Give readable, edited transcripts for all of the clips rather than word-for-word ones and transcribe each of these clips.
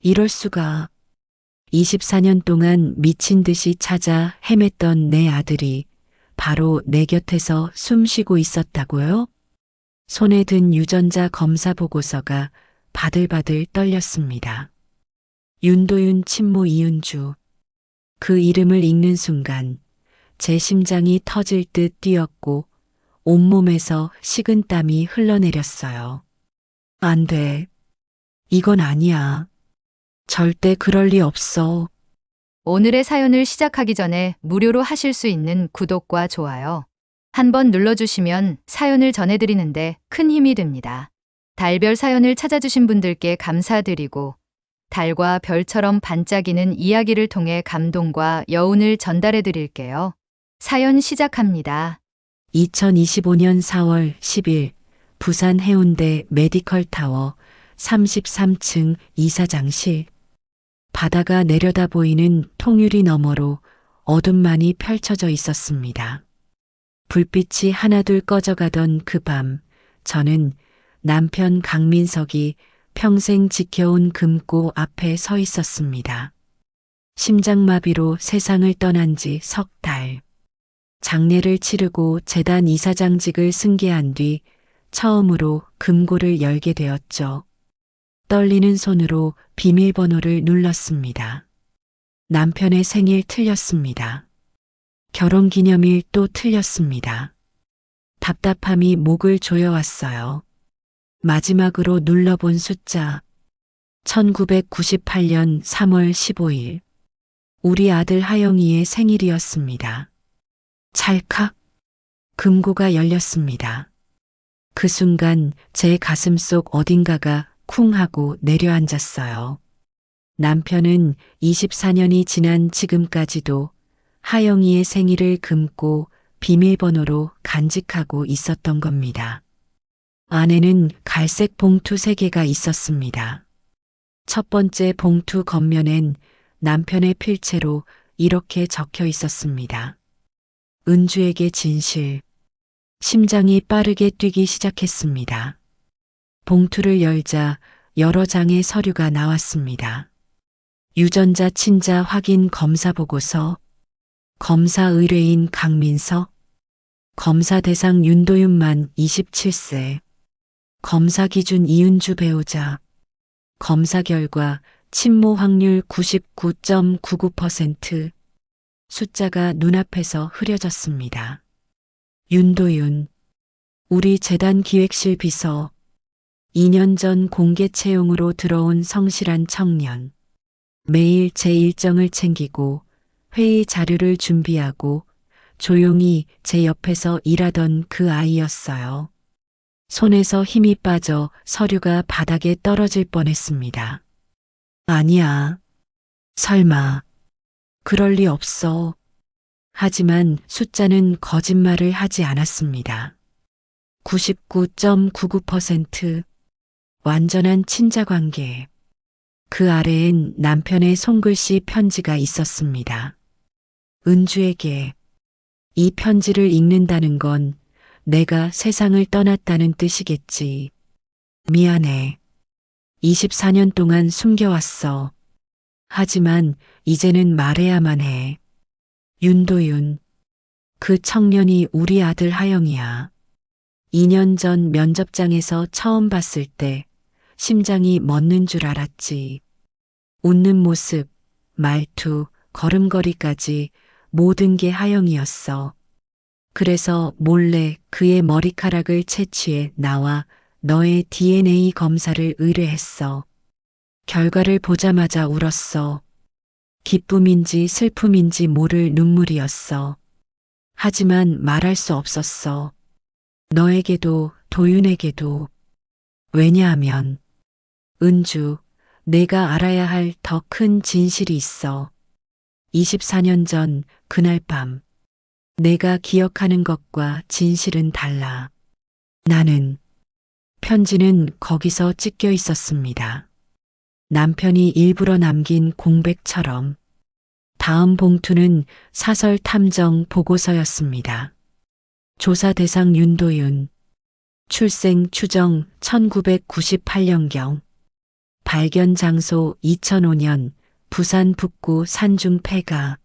이럴 수가. 24년 동안 미친 듯이 찾아 헤맸던 내 아들이 바로 내 곁에서 숨 쉬고 있었다고요? 손에 든 유전자 검사 보고서가 바들바들 떨렸습니다. 윤도윤 친모 이은주. 그 이름을 읽는 순간 제 심장이 터질 듯 뛰었고 온몸에서 식은땀이 흘러내렸어요. 안 돼. 이건 아니야. 절대 그럴 리 없어. 오늘의 사연을 시작하기 전에 무료로 하실 수 있는 구독과 좋아요 한번 눌러주시면 사연을 전해드리는데 큰 힘이 됩니다. 달별 사연을 찾아주신 분들께 감사드리고 달과 별처럼 반짝이는 이야기를 통해 감동과 여운을 전달해 드릴게요. 사연 시작합니다. 2025년 4월 10일 부산 해운대 메디컬 타워 33층 이사장실. 바다가 내려다 보이는 통유리 너머로 어둠만이 펼쳐져 있었습니다. 불빛이 하나둘 꺼져가던 그 밤, 저는 남편 강민석이 평생 지켜온 금고 앞에 서 있었습니다. 심장마비로 세상을 떠난 지 석 달. 장례를 치르고 재단 이사장직을 승계한 뒤 처음으로 금고를 열게 되었죠. 떨리는 손으로 비밀번호를 눌렀습니다. 남편의 생일 틀렸습니다. 결혼기념일 또 틀렸습니다. 답답함이 목을 조여왔어요. 마지막으로 눌러본 숫자 1998년 3월 15일. 우리 아들 하영이의 생일이었습니다. 찰칵 금고가 열렸습니다. 그 순간 제 가슴속 어딘가가 쿵 하고 내려앉았어요. 남편은 24년이 지난 지금까지도 하영이의 생일을 금고 비밀번호로 간직하고 있었던 겁니다. 안에는 갈색 봉투 3개가 있었습니다. 첫 번째 봉투 겉면엔 남편의 필체로 이렇게 적혀 있었습니다. 은주에게 진실. 심장이 빠르게 뛰기 시작했습니다. 봉투를 열자 여러 장의 서류가 나왔습니다. 유전자 친자 확인 검사 보고서, 검사 의뢰인 강민석, 검사 대상 윤도윤만 27세, 검사 기준 이은주 배우자, 검사 결과 친모 확률 99.99%, 숫자가 눈앞에서 흐려졌습니다. 윤도윤, 우리 재단 기획실 비서, 2년 전 공개 채용으로 들어온 성실한 청년. 매일 제 일정을 챙기고 회의 자료를 준비하고 조용히 제 옆에서 일하던 그 아이였어요. 손에서 힘이 빠져 서류가 바닥에 떨어질 뻔했습니다. 아니야. 설마. 그럴 리 없어. 하지만 숫자는 거짓말을 하지 않았습니다. 99.99%. 완전한 친자 관계. 그 아래엔 남편의 손글씨 편지가 있었습니다. 은주에게. 이 편지를 읽는다는 건 내가 세상을 떠났다는 뜻이겠지. 미안해. 24년 동안 숨겨왔어. 하지만 이제는 말해야만 해. 윤도윤. 그 청년이 우리 아들 하영이야. 2년 전 면접장에서 처음 봤을 때 심장이 멎는 줄 알았지. 웃는 모습, 말투, 걸음걸이까지 모든 게 하영이었어. 그래서 몰래 그의 머리카락을 채취해 나와 너의 DNA 검사를 의뢰했어. 결과를 보자마자 울었어. 기쁨인지 슬픔인지 모를 눈물이었어. 하지만 말할 수 없었어. 너에게도 도윤에게도. 왜냐하면 은주, 내가 알아야 할 더 큰 진실이 있어. 24년 전 그날 밤 내가 기억하는 것과 진실은 달라. 나는 편지는 거기서 찢겨 있었습니다. 남편이 일부러 남긴 공백처럼. 다음 봉투는 사설 탐정 보고서였습니다. 조사 대상 윤도윤. 출생 추정 1998년경. 발견 장소 2005년 부산 북구 산중 폐가.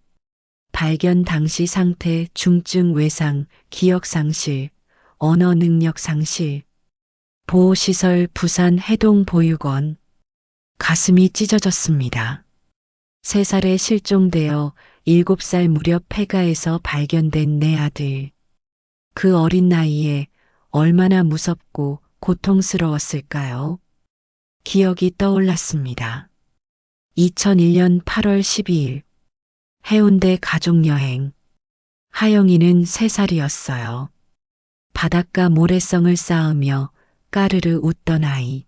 발견 당시 상태 중증 외상, 기억 상실, 언어 능력 상실. 보호시설 부산 해동보육원. 가슴이 찢어졌습니다. 3살에 실종되어 7살 무렵 폐가에서 발견된 내 아들. 그 어린 나이에 얼마나 무섭고 고통스러웠을까요? 기억이 떠올랐습니다. 2001년 8월 12일 해운대 가족여행. 하영이는 3살이었어요. 바닷가 모래성을 쌓으며 까르르 웃던 아이.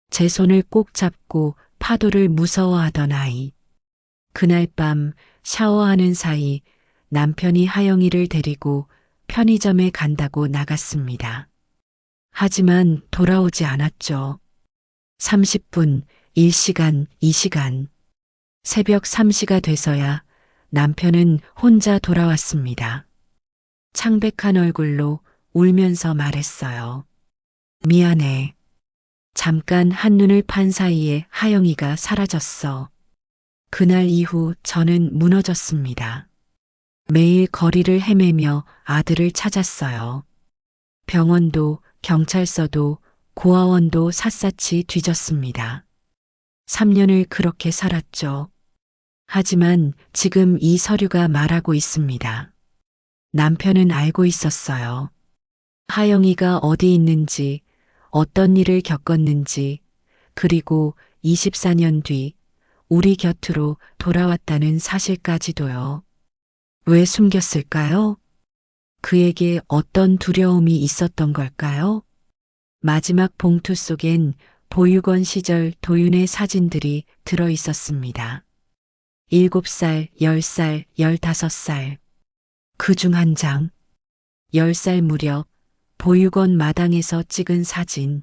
제 손을 꼭 잡고 파도를 무서워하던 아이. 그날 밤 샤워하는 사이 남편이 하영이를 데리고 편의점에 간다고 나갔습니다. 하지만 돌아오지 않았죠. 30분, 1시간, 2시간. 새벽 3시가 돼서야 남편은 혼자 돌아왔습니다. 창백한 얼굴로 울면서 말했어요. 미안해. 잠깐 한눈을 판 사이에 하영이가 사라졌어. 그날 이후 저는 무너졌습니다. 매일 거리를 헤매며 아들을 찾았어요. 병원도 경찰서도 고아원도 샅샅이 뒤졌습니다. 3년을 그렇게 살았죠. 하지만 지금 이 서류가 말하고 있습니다. 남편은 알고 있었어요. 하영이가 어디 있는지, 어떤 일을 겪었는지, 그리고 24년 뒤 우리 곁으로 돌아왔다는 사실까지도요. 왜 숨겼을까요? 그에게 어떤 두려움이 있었던 걸까요? 마지막 봉투 속엔 보육원 시절 도윤의 사진들이 들어 있었습니다. 7살, 10살, 15살. 그중 한 장. 10살 무렵 보육원 마당에서 찍은 사진.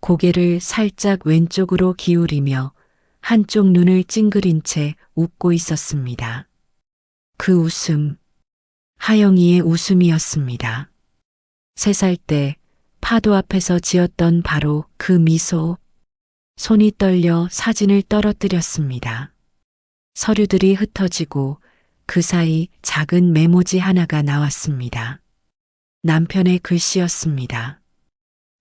고개를 살짝 왼쪽으로 기울이며 한쪽 눈을 찡그린 채 웃고 있었습니다. 그 웃음, 하영이의 웃음이었습니다. 3살 때 파도 앞에서 지었던 바로 그 미소. 손이 떨려 사진을 떨어뜨렸습니다. 서류들이 흩어지고 그 사이 작은 메모지 하나가 나왔습니다. 남편의 글씨였습니다.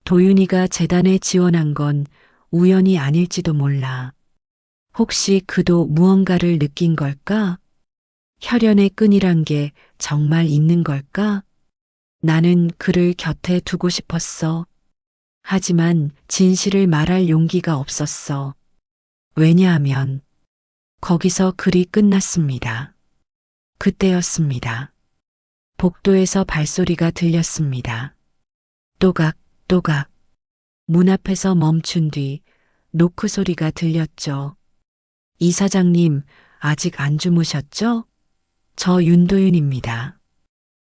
도윤이가 재단에 지원한 건 우연이 아닐지도 몰라. 혹시 그도 무언가를 느낀 걸까? 혈연의 끈이란 게 정말 있는 걸까? 나는 그를 곁에 두고 싶었어. 하지만 진실을 말할 용기가 없었어. 왜냐하면 거기서 글이 끝났습니다. 그때였습니다. 복도에서 발소리가 들렸습니다. 또각, 또각. 문 앞에서 멈춘 뒤 노크 소리가 들렸죠. 이사장님, 아직 안 주무셨죠? 저 윤도윤입니다.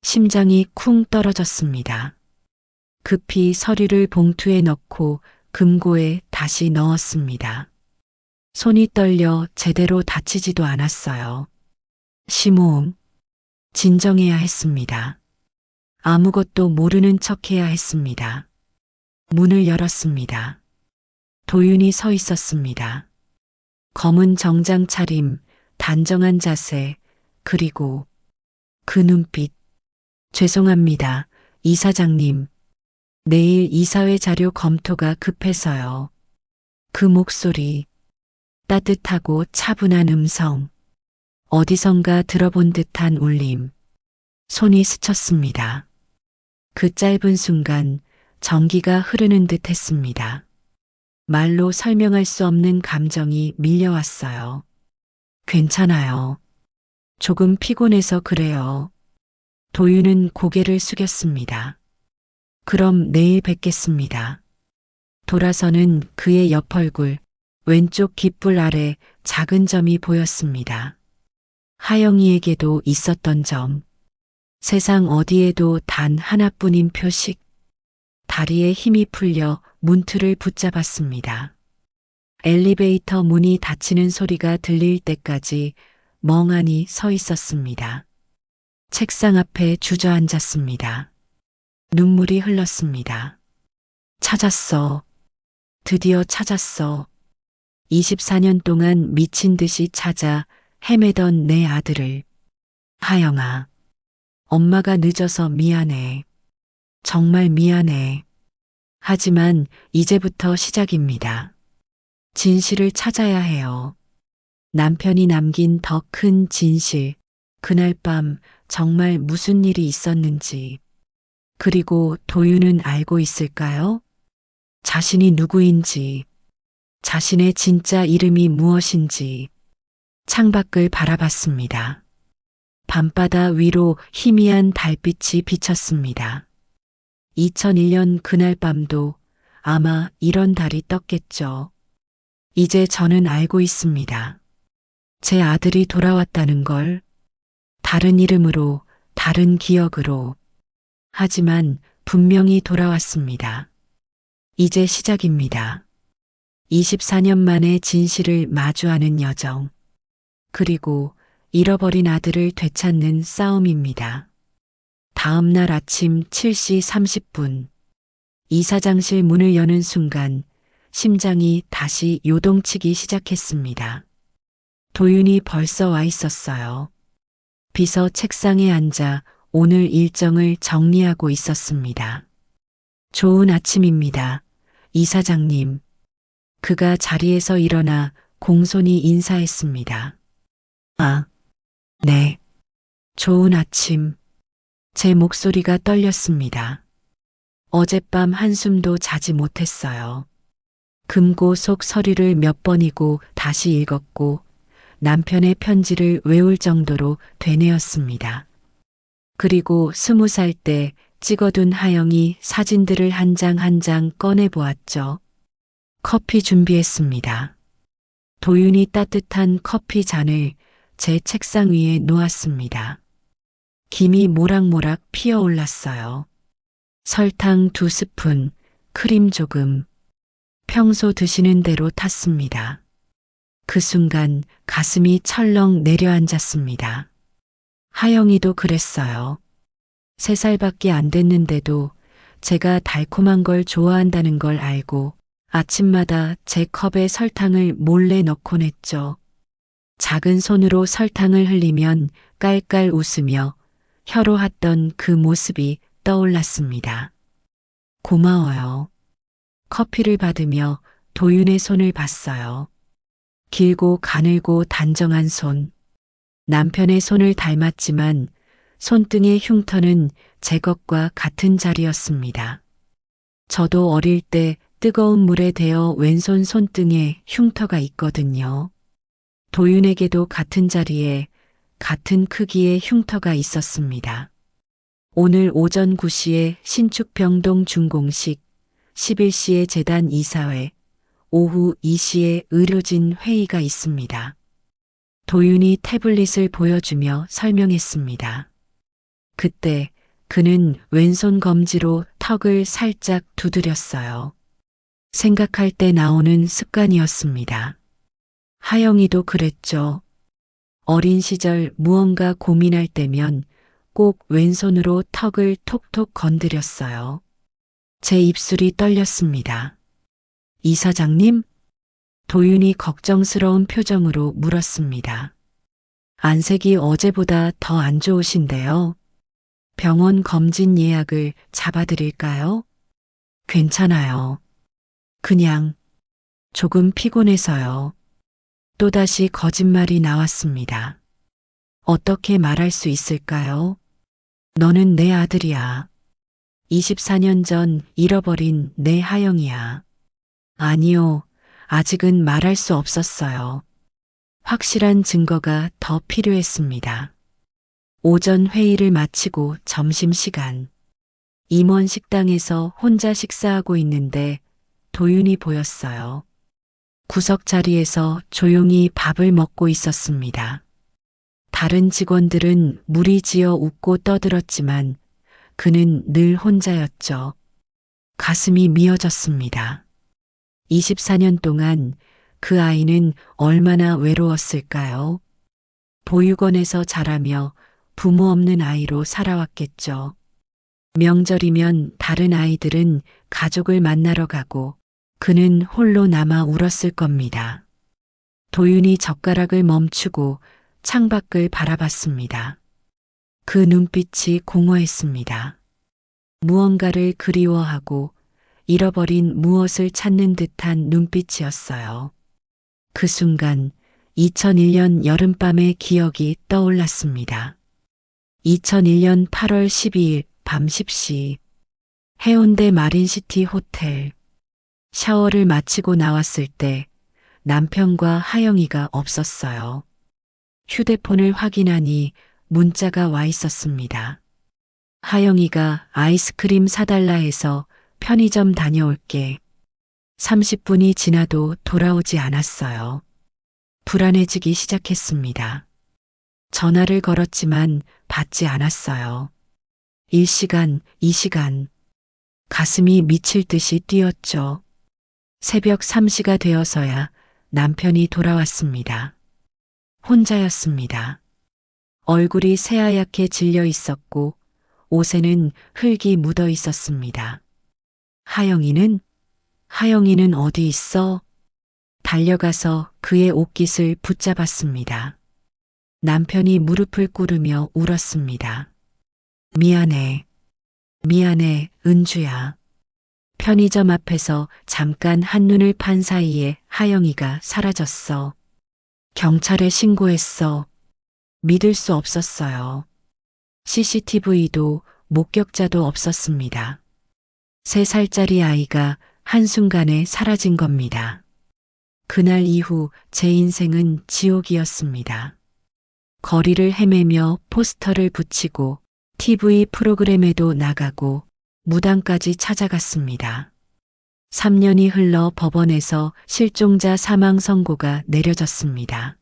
심장이 쿵 떨어졌습니다. 급히 서류를 봉투에 넣고 금고에 다시 넣었습니다. 손이 떨려 제대로 다치지도 않았어요. 심호흡. 진정해야 했습니다. 아무것도 모르는 척해야 했습니다. 문을 열었습니다. 도윤이 서 있었습니다. 검은 정장 차림, 단정한 자세, 그리고 그 눈빛. 죄송합니다, 이사장님. 내일 이사회 자료 검토가 급해서요. 그 목소리. 따뜻하고 차분한 음성. 어디선가 들어본 듯한 울림. 손이 스쳤습니다. 그 짧은 순간 전기가 흐르는 듯 했습니다. 말로 설명할 수 없는 감정이 밀려왔어요. 괜찮아요. 조금 피곤해서 그래요. 도윤은 고개를 숙였습니다. 그럼 내일 뵙겠습니다. 돌아서는 그의 옆 얼굴, 왼쪽 귓불 아래 작은 점이 보였습니다. 하영이에게도 있었던 점. 세상 어디에도 단 하나뿐인 표식. 다리에 힘이 풀려 문틀을 붙잡았습니다. 엘리베이터 문이 닫히는 소리가 들릴 때까지 멍하니 서 있었습니다. 책상 앞에 주저앉았습니다. 눈물이 흘렀습니다. 찾았어. 드디어 찾았어. 24년 동안 미친 듯이 찾아 헤매던 내 아들을. 하영아, 엄마가 늦어서 미안해. 정말 미안해. 하지만 이제부터 시작입니다. 진실을 찾아야 해요. 남편이 남긴 더 큰 진실. 그날 밤 정말 무슨 일이 있었는지. 그리고 도윤은 알고 있을까요? 자신이 누구인지, 자신의 진짜 이름이 무엇인지. 창밖을 바라봤습니다. 밤바다 위로 희미한 달빛이 비쳤습니다. 2001년 그날 밤도 아마 이런 달이 떴겠죠. 이제 저는 알고 있습니다. 제 아들이 돌아왔다는 걸. 다른 이름으로, 다른 기억으로. 하지만 분명히 돌아왔습니다. 이제 시작입니다. 24년 만에 진실을 마주하는 여정. 그리고 잃어버린 아들을 되찾는 싸움입니다. 다음 날 아침 7시 30분. 이사장실 문을 여는 순간 심장이 다시 요동치기 시작했습니다. 도윤이 벌써 와 있었어요. 비서 책상에 앉아 오늘 일정을 정리하고 있었습니다. 좋은 아침입니다. 이사장님. 그가 자리에서 일어나 공손히 인사했습니다. 아, 네. 좋은 아침. 제 목소리가 떨렸습니다. 어젯밤 한숨도 자지 못했어요. 금고 속 서류를 몇 번이고 다시 읽었고 남편의 편지를 외울 정도로 되뇌었습니다. 그리고 20살 때 찍어둔 하영이 사진들을 한 장 한 장 꺼내보았죠. 커피 준비했습니다. 도윤이 따뜻한 커피 잔을 제 책상 위에 놓았습니다. 김이 모락모락 피어올랐어요. 설탕 2스푼, 크림 조금. 평소 드시는 대로 탔습니다. 그 순간 가슴이 철렁 내려앉았습니다. 하영이도 그랬어요. 3살밖에 안 됐는데도 제가 달콤한 걸 좋아한다는 걸 알고 아침마다 제 컵에 설탕을 몰래 넣곤 했죠. 작은 손으로 설탕을 흘리면 깔깔 웃으며 혀로했던 그 모습이 떠올랐습니다. 고마워요. 커피를 받으며 도윤의 손을 봤어요. 길고 가늘고 단정한 손. 남편의 손을 닮았지만 손등의 흉터는 제 것과 같은 자리였습니다. 저도 어릴 때 뜨거운 물에 데어 왼손 손등에 흉터가 있거든요. 도윤에게도 같은 자리에 같은 크기의 흉터가 있었습니다. 오늘 오전 9시에 신축병동 준공식, 11시에 재단 이사회, 오후 2시에 의료진 회의가 있습니다. 도윤이 태블릿을 보여주며 설명했습니다. 그때 그는 왼손 검지로 턱을 살짝 두드렸어요. 생각할 때 나오는 습관이었습니다. 하영이도 그랬죠. 어린 시절 무언가 고민할 때면 꼭 왼손으로 턱을 톡톡 건드렸어요. 제 입술이 떨렸습니다. 이사장님? 도윤이 걱정스러운 표정으로 물었습니다. 안색이 어제보다 더 안 좋으신데요. 병원 검진 예약을 잡아드릴까요? 괜찮아요. 그냥 조금 피곤해서요. 또다시 거짓말이 나왔습니다. 어떻게 말할 수 있을까요? 너는 내 아들이야. 24년 전 잃어버린 내 하영이야. 아니요, 아직은 말할 수 없었어요. 확실한 증거가 더 필요했습니다. 오전 회의를 마치고 점심시간. 임원 식당에서 혼자 식사하고 있는데 도윤이 보였어요. 구석 자리에서 조용히 밥을 먹고 있었습니다. 다른 직원들은 무리지어 웃고 떠들었지만 그는 늘 혼자였죠. 가슴이 미어졌습니다. 24년 동안 그 아이는 얼마나 외로웠을까요? 보육원에서 자라며 부모 없는 아이로 살아왔겠죠. 명절이면 다른 아이들은 가족을 만나러 가고 그는 홀로 남아 울었을 겁니다. 도윤이 젓가락을 멈추고 창밖을 바라봤습니다. 그 눈빛이 공허했습니다. 무언가를 그리워하고 잃어버린 무엇을 찾는 듯한 눈빛이었어요. 그 순간 2001년 여름밤의 기억이 떠올랐습니다. 2001년 8월 12일 밤 10시 해운대 마린시티 호텔. 샤워를 마치고 나왔을 때 남편과 하영이가 없었어요. 휴대폰을 확인하니 문자가 와 있었습니다. 하영이가 아이스크림 사달라 해서 편의점 다녀올게. 30분이 지나도 돌아오지 않았어요. 불안해지기 시작했습니다. 전화를 걸었지만 받지 않았어요. 1시간, 2시간. 가슴이 미칠 듯이 뛰었죠. 새벽 3시가 되어서야 남편이 돌아왔습니다. 혼자였습니다. 얼굴이 새하얗게 질려 있었고 옷에는 흙이 묻어 있었습니다. 하영이는 어디 있어? 달려가서 그의 옷깃을 붙잡았습니다. 남편이 무릎을 꿇으며 울었습니다. 미안해, 은주야. 편의점 앞에서 잠깐 한눈을 판 사이에 하영이가 사라졌어. 경찰에 신고했어. 믿을 수 없었어요. CCTV도 목격자도 없었습니다. 3살짜리 아이가 한순간에 사라진 겁니다. 그날 이후 제 인생은 지옥이었습니다. 거리를 헤매며 포스터를 붙이고 TV 프로그램에도 나가고 무당까지 찾아갔습니다. 3년이 흘러 법원에서 실종자 사망 선고가 내려졌습니다.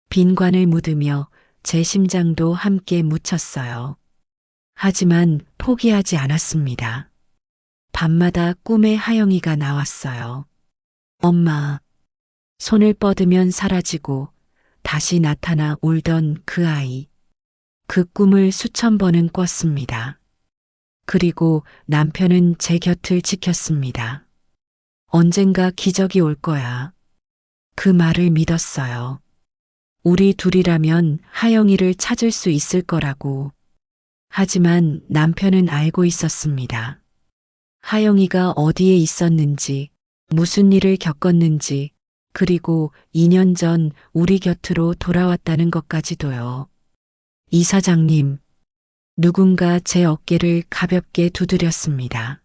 빈관을 묻으며 제 심장도 함께 묻혔어요. 하지만 포기하지 않았습니다. 밤마다 꿈에 하영이가 나왔어요. 엄마. 손을 뻗으면 사라지고 다시 나타나 울던 그 아이. 그 꿈을 수천 번은 꿨습니다. 그리고 남편은 제 곁을 지켰습니다. 언젠가 기적이 올 거야. 그 말을 믿었어요. 우리 둘이라면 하영이를 찾을 수 있을 거라고. 하지만 남편은 알고 있었습니다. 하영이가 어디에 있었는지, 무슨 일을 겪었는지, 그리고 2년 전 우리 곁으로 돌아왔다는 것까지도요. 이사장님, 누군가 제 어깨를 가볍게 두드렸습니다.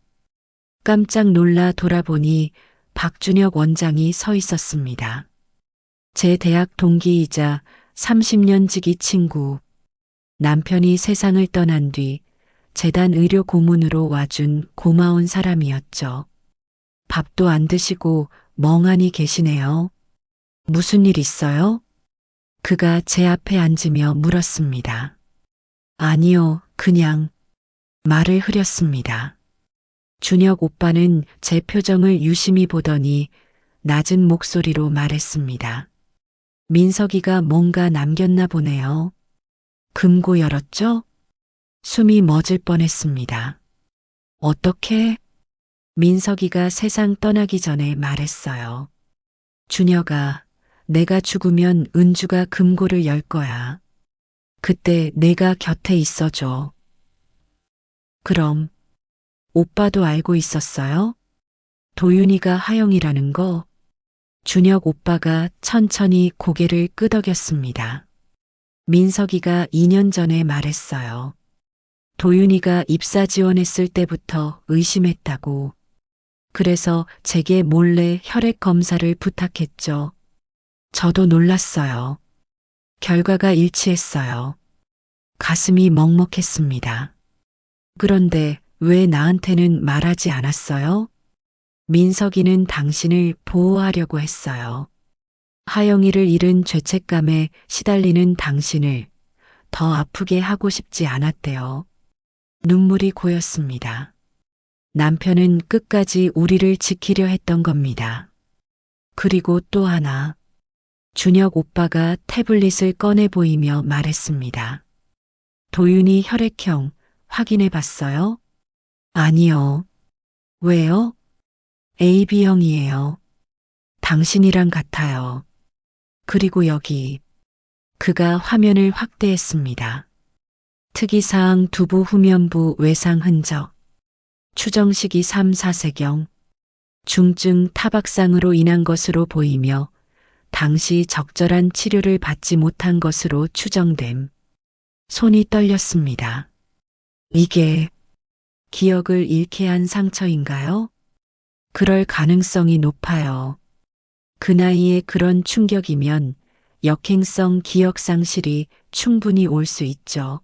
깜짝 놀라 돌아보니 박준혁 원장이 서 있었습니다. 제 대학 동기이자 30년 지기 친구. 남편이 세상을 떠난 뒤 재단 의료 고문으로 와준 고마운 사람이었죠. 밥도 안 드시고 멍하니 계시네요. 무슨 일 있어요? 그가 제 앞에 앉으며 물었습니다. 아니요, 그냥 말을 흐렸습니다. 준혁 오빠는 제 표정을 유심히 보더니 낮은 목소리로 말했습니다. 민석이가 뭔가 남겼나 보네요. 금고 열었죠? 숨이 멎을 뻔했습니다. 어떻게? 민석이가 세상 떠나기 전에 말했어요. 준혁아, 내가 죽으면 은주가 금고를 열 거야. 그때 내가 곁에 있어줘. 그럼 오빠도 알고 있었어요? 도윤이가 하영이라는 거? 준혁 오빠가 천천히 고개를 끄덕였습니다. 민석이가 2년 전에 말했어요. 도윤이가 입사 지원했을 때부터 의심했다고. 그래서 제게 몰래 혈액 검사를 부탁했죠. 저도 놀랐어요. 결과가 일치했어요. 가슴이 먹먹했습니다. 그런데 왜 나한테는 말하지 않았어요? 민석이는 당신을 보호하려고 했어요. 하영이를 잃은 죄책감에 시달리는 당신을 더 아프게 하고 싶지 않았대요. 눈물이 고였습니다. 남편은 끝까지 우리를 지키려 했던 겁니다. 그리고 또 하나. 준혁 오빠가 태블릿을 꺼내 보이며 말했습니다. 도윤이 혈액형 확인해 봤어요? 아니요. 왜요? AB형이에요. 당신이랑 같아요. 그리고 여기 그가 화면을 확대했습니다. 특이사항 두부 후면부 외상 흔적. 추정 시기 3, 4세경. 중증 타박상으로 인한 것으로 보이며 당시 적절한 치료를 받지 못한 것으로 추정됨. 손이 떨렸습니다. 이게 기억을 잃게 한 상처인가요? 그럴 가능성이 높아요. 그 나이에 그런 충격이면 역행성 기억 상실이 충분히 올 수 있죠.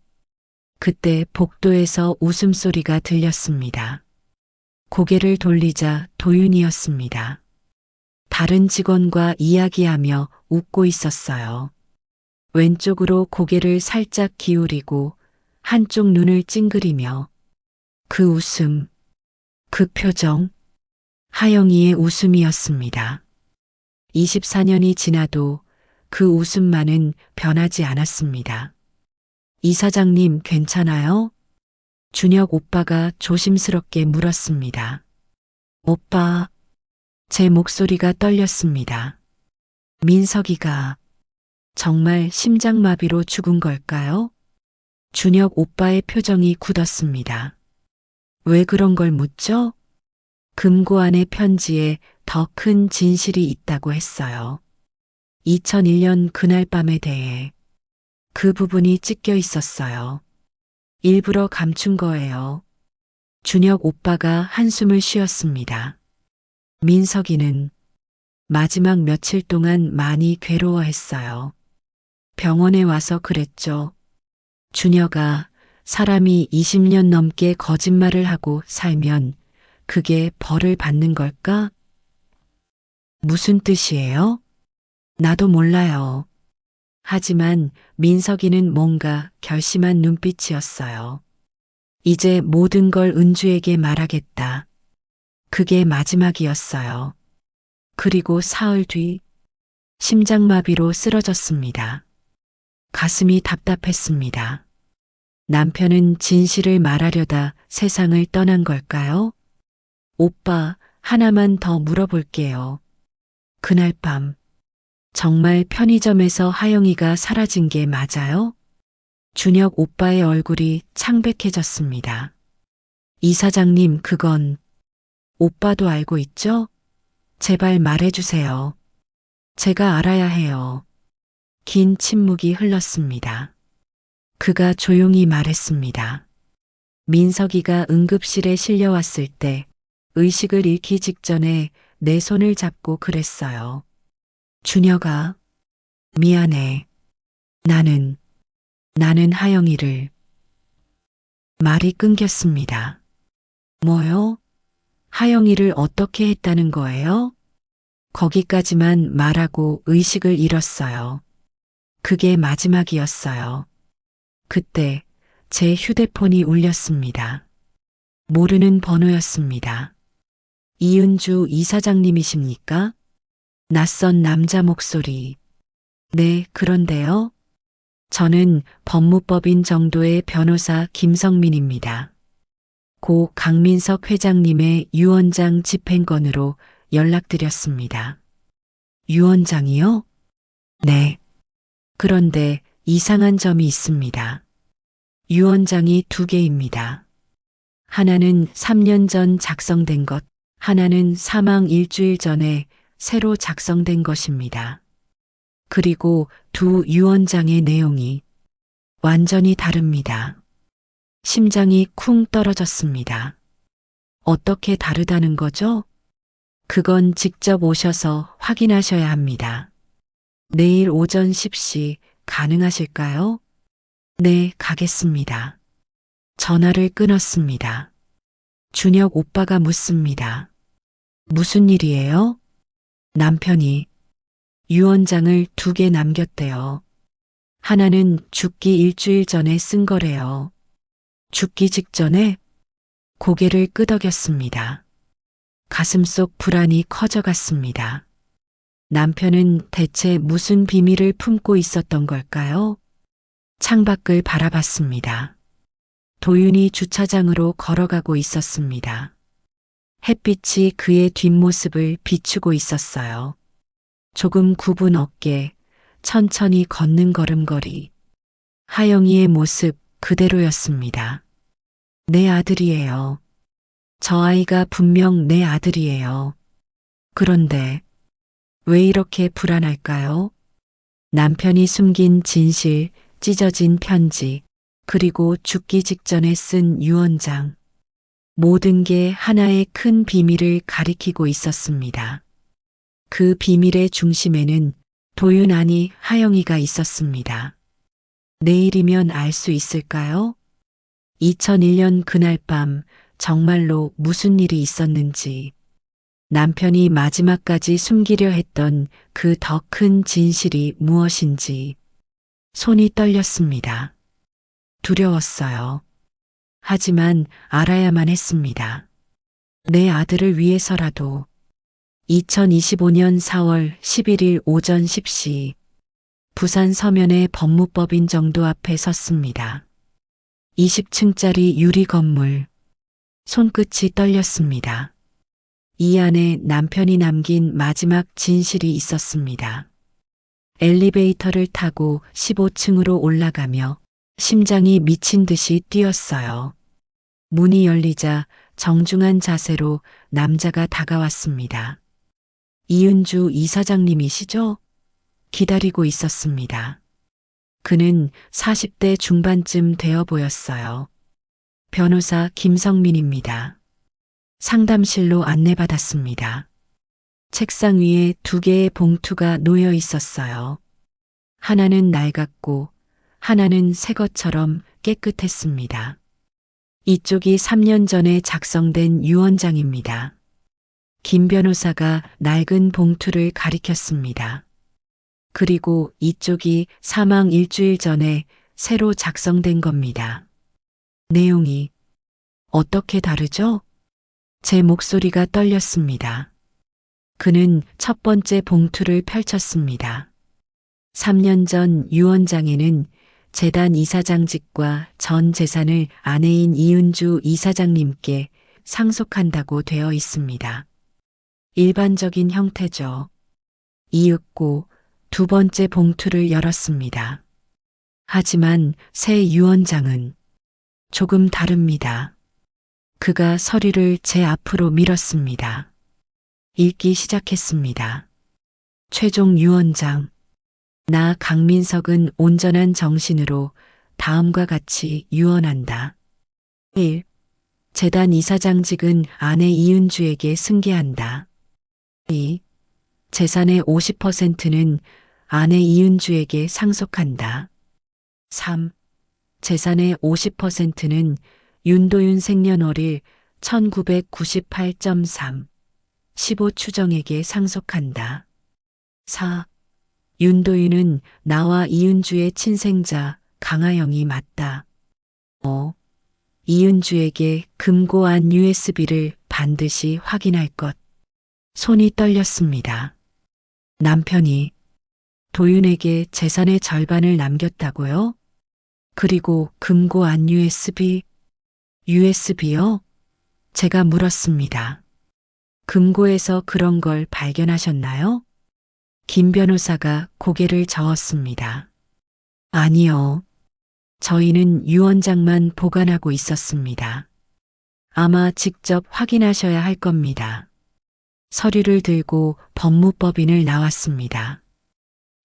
그때 복도에서 웃음소리가 들렸습니다. 고개를 돌리자 도윤이었습니다. 다른 직원과 이야기하며 웃고 있었어요. 왼쪽으로 고개를 살짝 기울이고 한쪽 눈을 찡그리며 그 웃음, 그 표정, 하영이의 웃음이었습니다. 24년이 지나도 그 웃음만은 변하지 않았습니다. 이사장님 괜찮아요? 준혁 오빠가 조심스럽게 물었습니다. 오빠, 제 목소리가 떨렸습니다. 민석이가 정말 심장마비로 죽은 걸까요? 준혁 오빠의 표정이 굳었습니다. 왜 그런 걸 묻죠? 금고 안의 편지에 더 큰 진실이 있다고 했어요. 2001년 그날 밤에 대해 그 부분이 찢겨 있었어요. 일부러 감춘 거예요. 준혁 오빠가 한숨을 쉬었습니다. 민석이는 마지막 며칠 동안 많이 괴로워했어요. 병원에 와서 그랬죠. 준혁아, 사람이 20년 넘게 거짓말을 하고 살면 그게 벌을 받는 걸까? 무슨 뜻이에요? 나도 몰라요. 하지만 민석이는 뭔가 결심한 눈빛이었어요. 이제 모든 걸 은주에게 말하겠다. 그게 마지막이었어요. 그리고 사흘 뒤 심장마비로 쓰러졌습니다. 가슴이 답답했습니다. 남편은 진실을 말하려다 세상을 떠난 걸까요? 오빠, 하나만 더 물어볼게요. 그날 밤, 정말 편의점에서 하영이가 사라진 게 맞아요? 준혁 오빠의 얼굴이 창백해졌습니다. 이사장님, 그건 오빠도 알고 있죠? 제발 말해주세요. 제가 알아야 해요. 긴 침묵이 흘렀습니다. 그가 조용히 말했습니다. 민석이가 응급실에 실려왔을 때 의식을 잃기 직전에 내 손을 잡고 그랬어요. 준혁아, 미안해. 나는 하영이를. 말이 끊겼습니다. 뭐요? 하영이를 어떻게 했다는 거예요? 거기까지만 말하고 의식을 잃었어요. 그게 마지막이었어요. 그때 제 휴대폰이 울렸습니다. 모르는 번호였습니다. 이은주 이사장님이십니까? 낯선 남자 목소리. 네, 그런데요. 저는 법무법인 정도의 변호사 김성민입니다. 고 강민석 회장님의 유언장 집행건으로 연락드렸습니다. 유언장이요? 네. 그런데 이상한 점이 있습니다. 유언장이 2개입니다. 하나는 3년 전 작성된 것, 하나는 사망 일주일 전에 새로 작성된 것입니다. 그리고 두 유언장의 내용이 완전히 다릅니다. 심장이 쿵 떨어졌습니다. 어떻게 다르다는 거죠? 그건 직접 오셔서 확인하셔야 합니다. 내일 오전 10시 가능하실까요? 네, 가겠습니다. 전화를 끊었습니다. 준혁 오빠가 묻습니다. 무슨 일이에요? 남편이 유언장을 2개 남겼대요. 하나는 죽기 일주일 전에 쓴 거래요. 죽기 직전에 고개를 끄덕였습니다. 가슴속 불안이 커져갔습니다. 남편은 대체 무슨 비밀을 품고 있었던 걸까요? 창밖을 바라봤습니다. 도윤이 주차장으로 걸어가고 있었습니다. 햇빛이 그의 뒷모습을 비추고 있었어요. 조금 굽은 어깨, 천천히 걷는 걸음걸이. 하영이의 모습 그대로였습니다. 내 아들이에요. 저 아이가 분명 내 아들이에요. 그런데 왜 이렇게 불안할까요? 남편이 숨긴 진실, 찢어진 편지, 그리고 죽기 직전에 쓴 유언장. 모든 게 하나의 큰 비밀을 가리키고 있었습니다. 그 비밀의 중심에는 도윤 아니 하영이가 있었습니다. 내일이면 알 수 있을까요? 2001년 그날 밤 정말로 무슨 일이 있었는지, 남편이 마지막까지 숨기려 했던 그 더 큰 진실이 무엇인지 손이 떨렸습니다. 두려웠어요. 하지만 알아야만 했습니다. 내 아들을 위해서라도. 2025년 4월 11일 오전 10시 부산 서면의 법무법인 정도 앞에 섰습니다. 20층짜리 유리 건물. 손끝이 떨렸습니다. 이 안에 남편이 남긴 마지막 진실이 있었습니다. 엘리베이터를 타고 15층으로 올라가며 심장이 미친 듯이 뛰었어요. 문이 열리자 정중한 자세로 남자가 다가왔습니다. 이은주 이사장님이시죠? 기다리고 있었습니다. 그는 40대 중반쯤 되어 보였어요. 변호사 김성민입니다. 상담실로 안내받았습니다. 책상 위에 2개의 봉투가 놓여 있었어요. 하나는 낡았고 하나는 새 것처럼 깨끗했습니다. 이쪽이 3년 전에 작성된 유언장입니다. 김 변호사가 낡은 봉투를 가리켰습니다. 그리고 이쪽이 사망 일주일 전에 새로 작성된 겁니다. 내용이 어떻게 다르죠? 제 목소리가 떨렸습니다. 그는 첫 번째 봉투를 펼쳤습니다. 3년 전 유언장에는 재단 이사장직과 전 재산을 아내인 이은주 이사장님께 상속한다고 되어 있습니다. 일반적인 형태죠. 이윽고 2번째 봉투를 열었습니다. 하지만 새 유언장은 조금 다릅니다. 그가 서류를 제 앞으로 밀었습니다. 읽기 시작했습니다. 최종 유언장. 나 강민석은 온전한 정신으로 다음과 같이 유언한다. 1. 재단 이사장직은 아내 이은주에게 승계한다. 2. 재산의 50%는 아내 이은주에게 상속한다. 3. 재산의 50%는 윤도윤 생년월일 1998.3 15추정에게 상속한다. 4. 윤도윤은 나와 이은주의 친생자 강하영이 맞다. 5. 이은주에게 금고안 USB를 반드시 확인할 것. 손이 떨렸습니다. 남편이 도윤에게 재산의 절반을 남겼다고요? 그리고 금고안 USB요? 제가 물었습니다. 금고에서 그런 걸 발견하셨나요? 김 변호사가 고개를 저었습니다. 아니요. 저희는 유언장만 보관하고 있었습니다. 아마 직접 확인하셔야 할 겁니다. 서류를 들고 법무법인을 나왔습니다.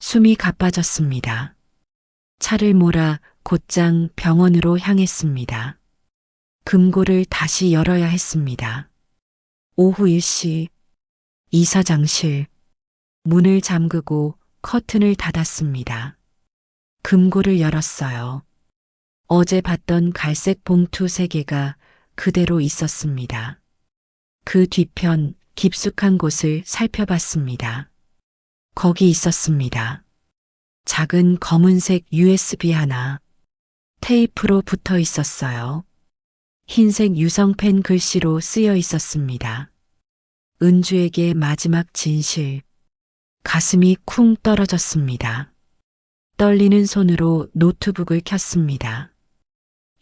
숨이 가빠졌습니다. 차를 몰아 곧장 병원으로 향했습니다. 금고를 다시 열어야 했습니다. 오후 1시 이사장실. 문을 잠그고 커튼을 닫았습니다. 금고를 열었어요. 어제 봤던 갈색 봉투 3개가 그대로 있었습니다. 그 뒤편 깊숙한 곳을 살펴봤습니다. 거기 있었습니다. 작은 검은색 USB 하나. 테이프로 붙어 있었어요. 흰색 유성펜 글씨로 쓰여 있었습니다. 은주에게 마지막 진실. 가슴이 쿵 떨어졌습니다. 떨리는 손으로 노트북을 켰습니다.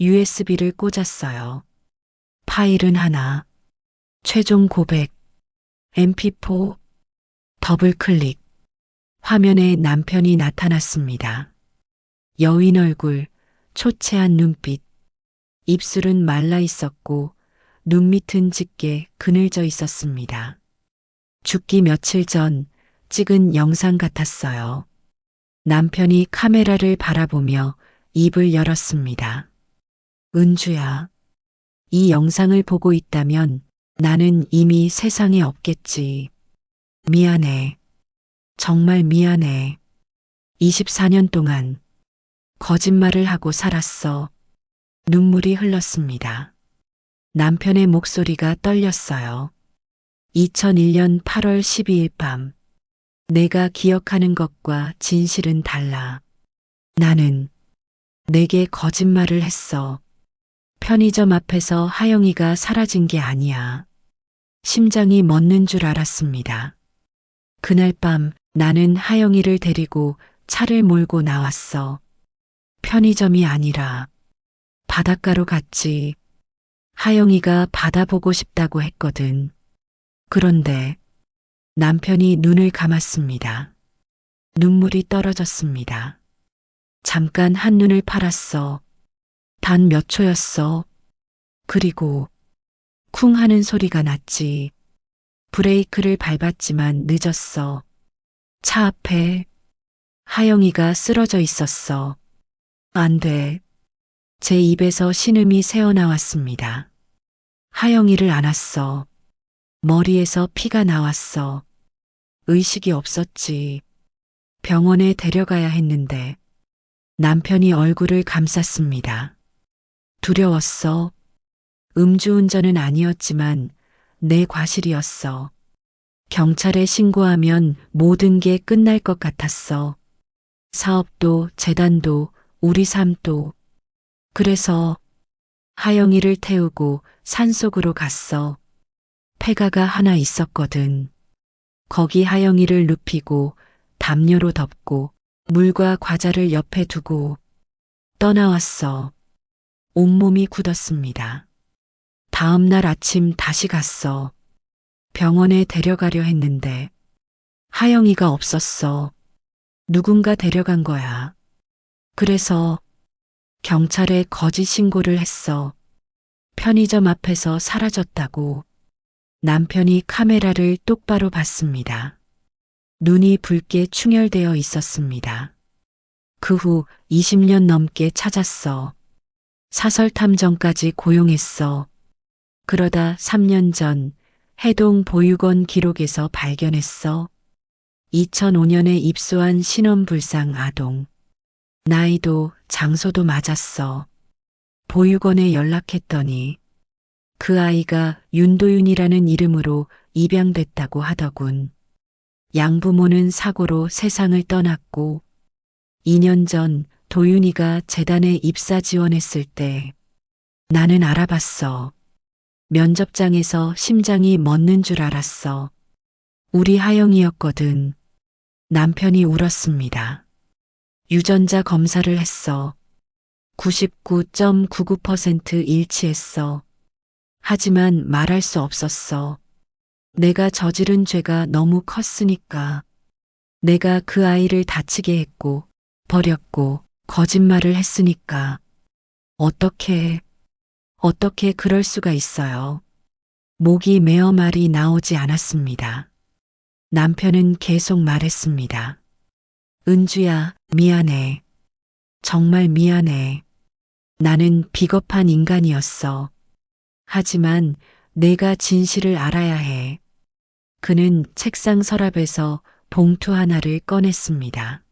USB를 꽂았어요. 파일은 하나. 최종 고백. MP4. 더블 클릭. 화면에 남편이 나타났습니다. 여윈 얼굴, 초췌한 눈빛, 입술은 말라 있었고 눈 밑은 짙게 그늘져 있었습니다. 죽기 며칠 전 찍은 영상 같았어요. 남편이 카메라를 바라보며 입을 열었습니다. 은주야, 이 영상을 보고 있다면 나는 이미 세상에 없겠지. 미안해. 정말 미안해. 24년 동안 거짓말을 하고 살았어. 눈물이 흘렀습니다. 남편의 목소리가 떨렸어요. 2001년 8월 12일 밤. 내가 기억하는 것과 진실은 달라. 나는 내게 거짓말을 했어. 편의점 앞에서 하영이가 사라진 게 아니야. 심장이 멎는 줄 알았습니다. 그날 밤 나는 하영이를 데리고 차를 몰고 나왔어. 편의점이 아니라 바닷가로 갔지. 하영이가 바다 보고 싶다고 했거든. 그런데 남편이 눈을 감았습니다. 눈물이 떨어졌습니다. 잠깐 한눈을 팔았어. 단 몇 초였어. 그리고 쿵 하는 소리가 났지. 브레이크를 밟았지만 늦었어. 차 앞에 하영이가 쓰러져 있었어. 안 돼. 제 입에서 신음이 새어나왔습니다. 하영이를 안았어. 머리에서 피가 나왔어. 의식이 없었지. 병원에 데려가야 했는데 남편이 얼굴을 감쌌습니다. 두려웠어. 음주운전은 아니었지만 내 과실이었어. 경찰에 신고하면 모든 게 끝날 것 같았어. 사업도 재단도 우리 삶도. 그래서 하영이를 태우고 산속으로 갔어. 폐가가 하나 있었거든. 거기 하영이를 눕히고 담요로 덮고 물과 과자를 옆에 두고 떠나왔어. 온몸이 굳었습니다. 다음 날 아침 다시 갔어. 병원에 데려가려 했는데 하영이가 없었어. 누군가 데려간 거야. 그래서 경찰에 거짓 신고를 했어. 편의점 앞에서 사라졌다고. 남편이 카메라를 똑바로 봤습니다. 눈이 붉게 충혈되어 있었습니다. 그 후 20년 넘게 찾았어. 사설 탐정까지 고용했어. 그러다 3년 전 해동 보육원 기록에서 발견했어. 2005년에 입소한 신원불상 아동. 나이도 장소도 맞았어. 보육원에 연락했더니 그 아이가 윤도윤이라는 이름으로 입양됐다고 하더군. 양부모는 사고로 세상을 떠났고 2년 전 도윤이가 재단에 입사 지원했을 때 나는 알아봤어. 면접장에서 심장이 멎는 줄 알았어. 우리 하영이였거든. 남편이 울었습니다. 유전자 검사를 했어. 99.99% 일치했어. 하지만 말할 수 없었어. 내가 저지른 죄가 너무 컸으니까. 내가 그 아이를 다치게 했고, 버렸고, 거짓말을 했으니까. 어떻게 그럴 수가 있어요. 목이 메어 말이 나오지 않았습니다. 남편은 계속 말했습니다. 은주야, 미안해. 정말 미안해. 나는 비겁한 인간이었어. 하지만 내가 진실을 알아야 해. 그는 책상 서랍에서 봉투 하나를 꺼냈습니다.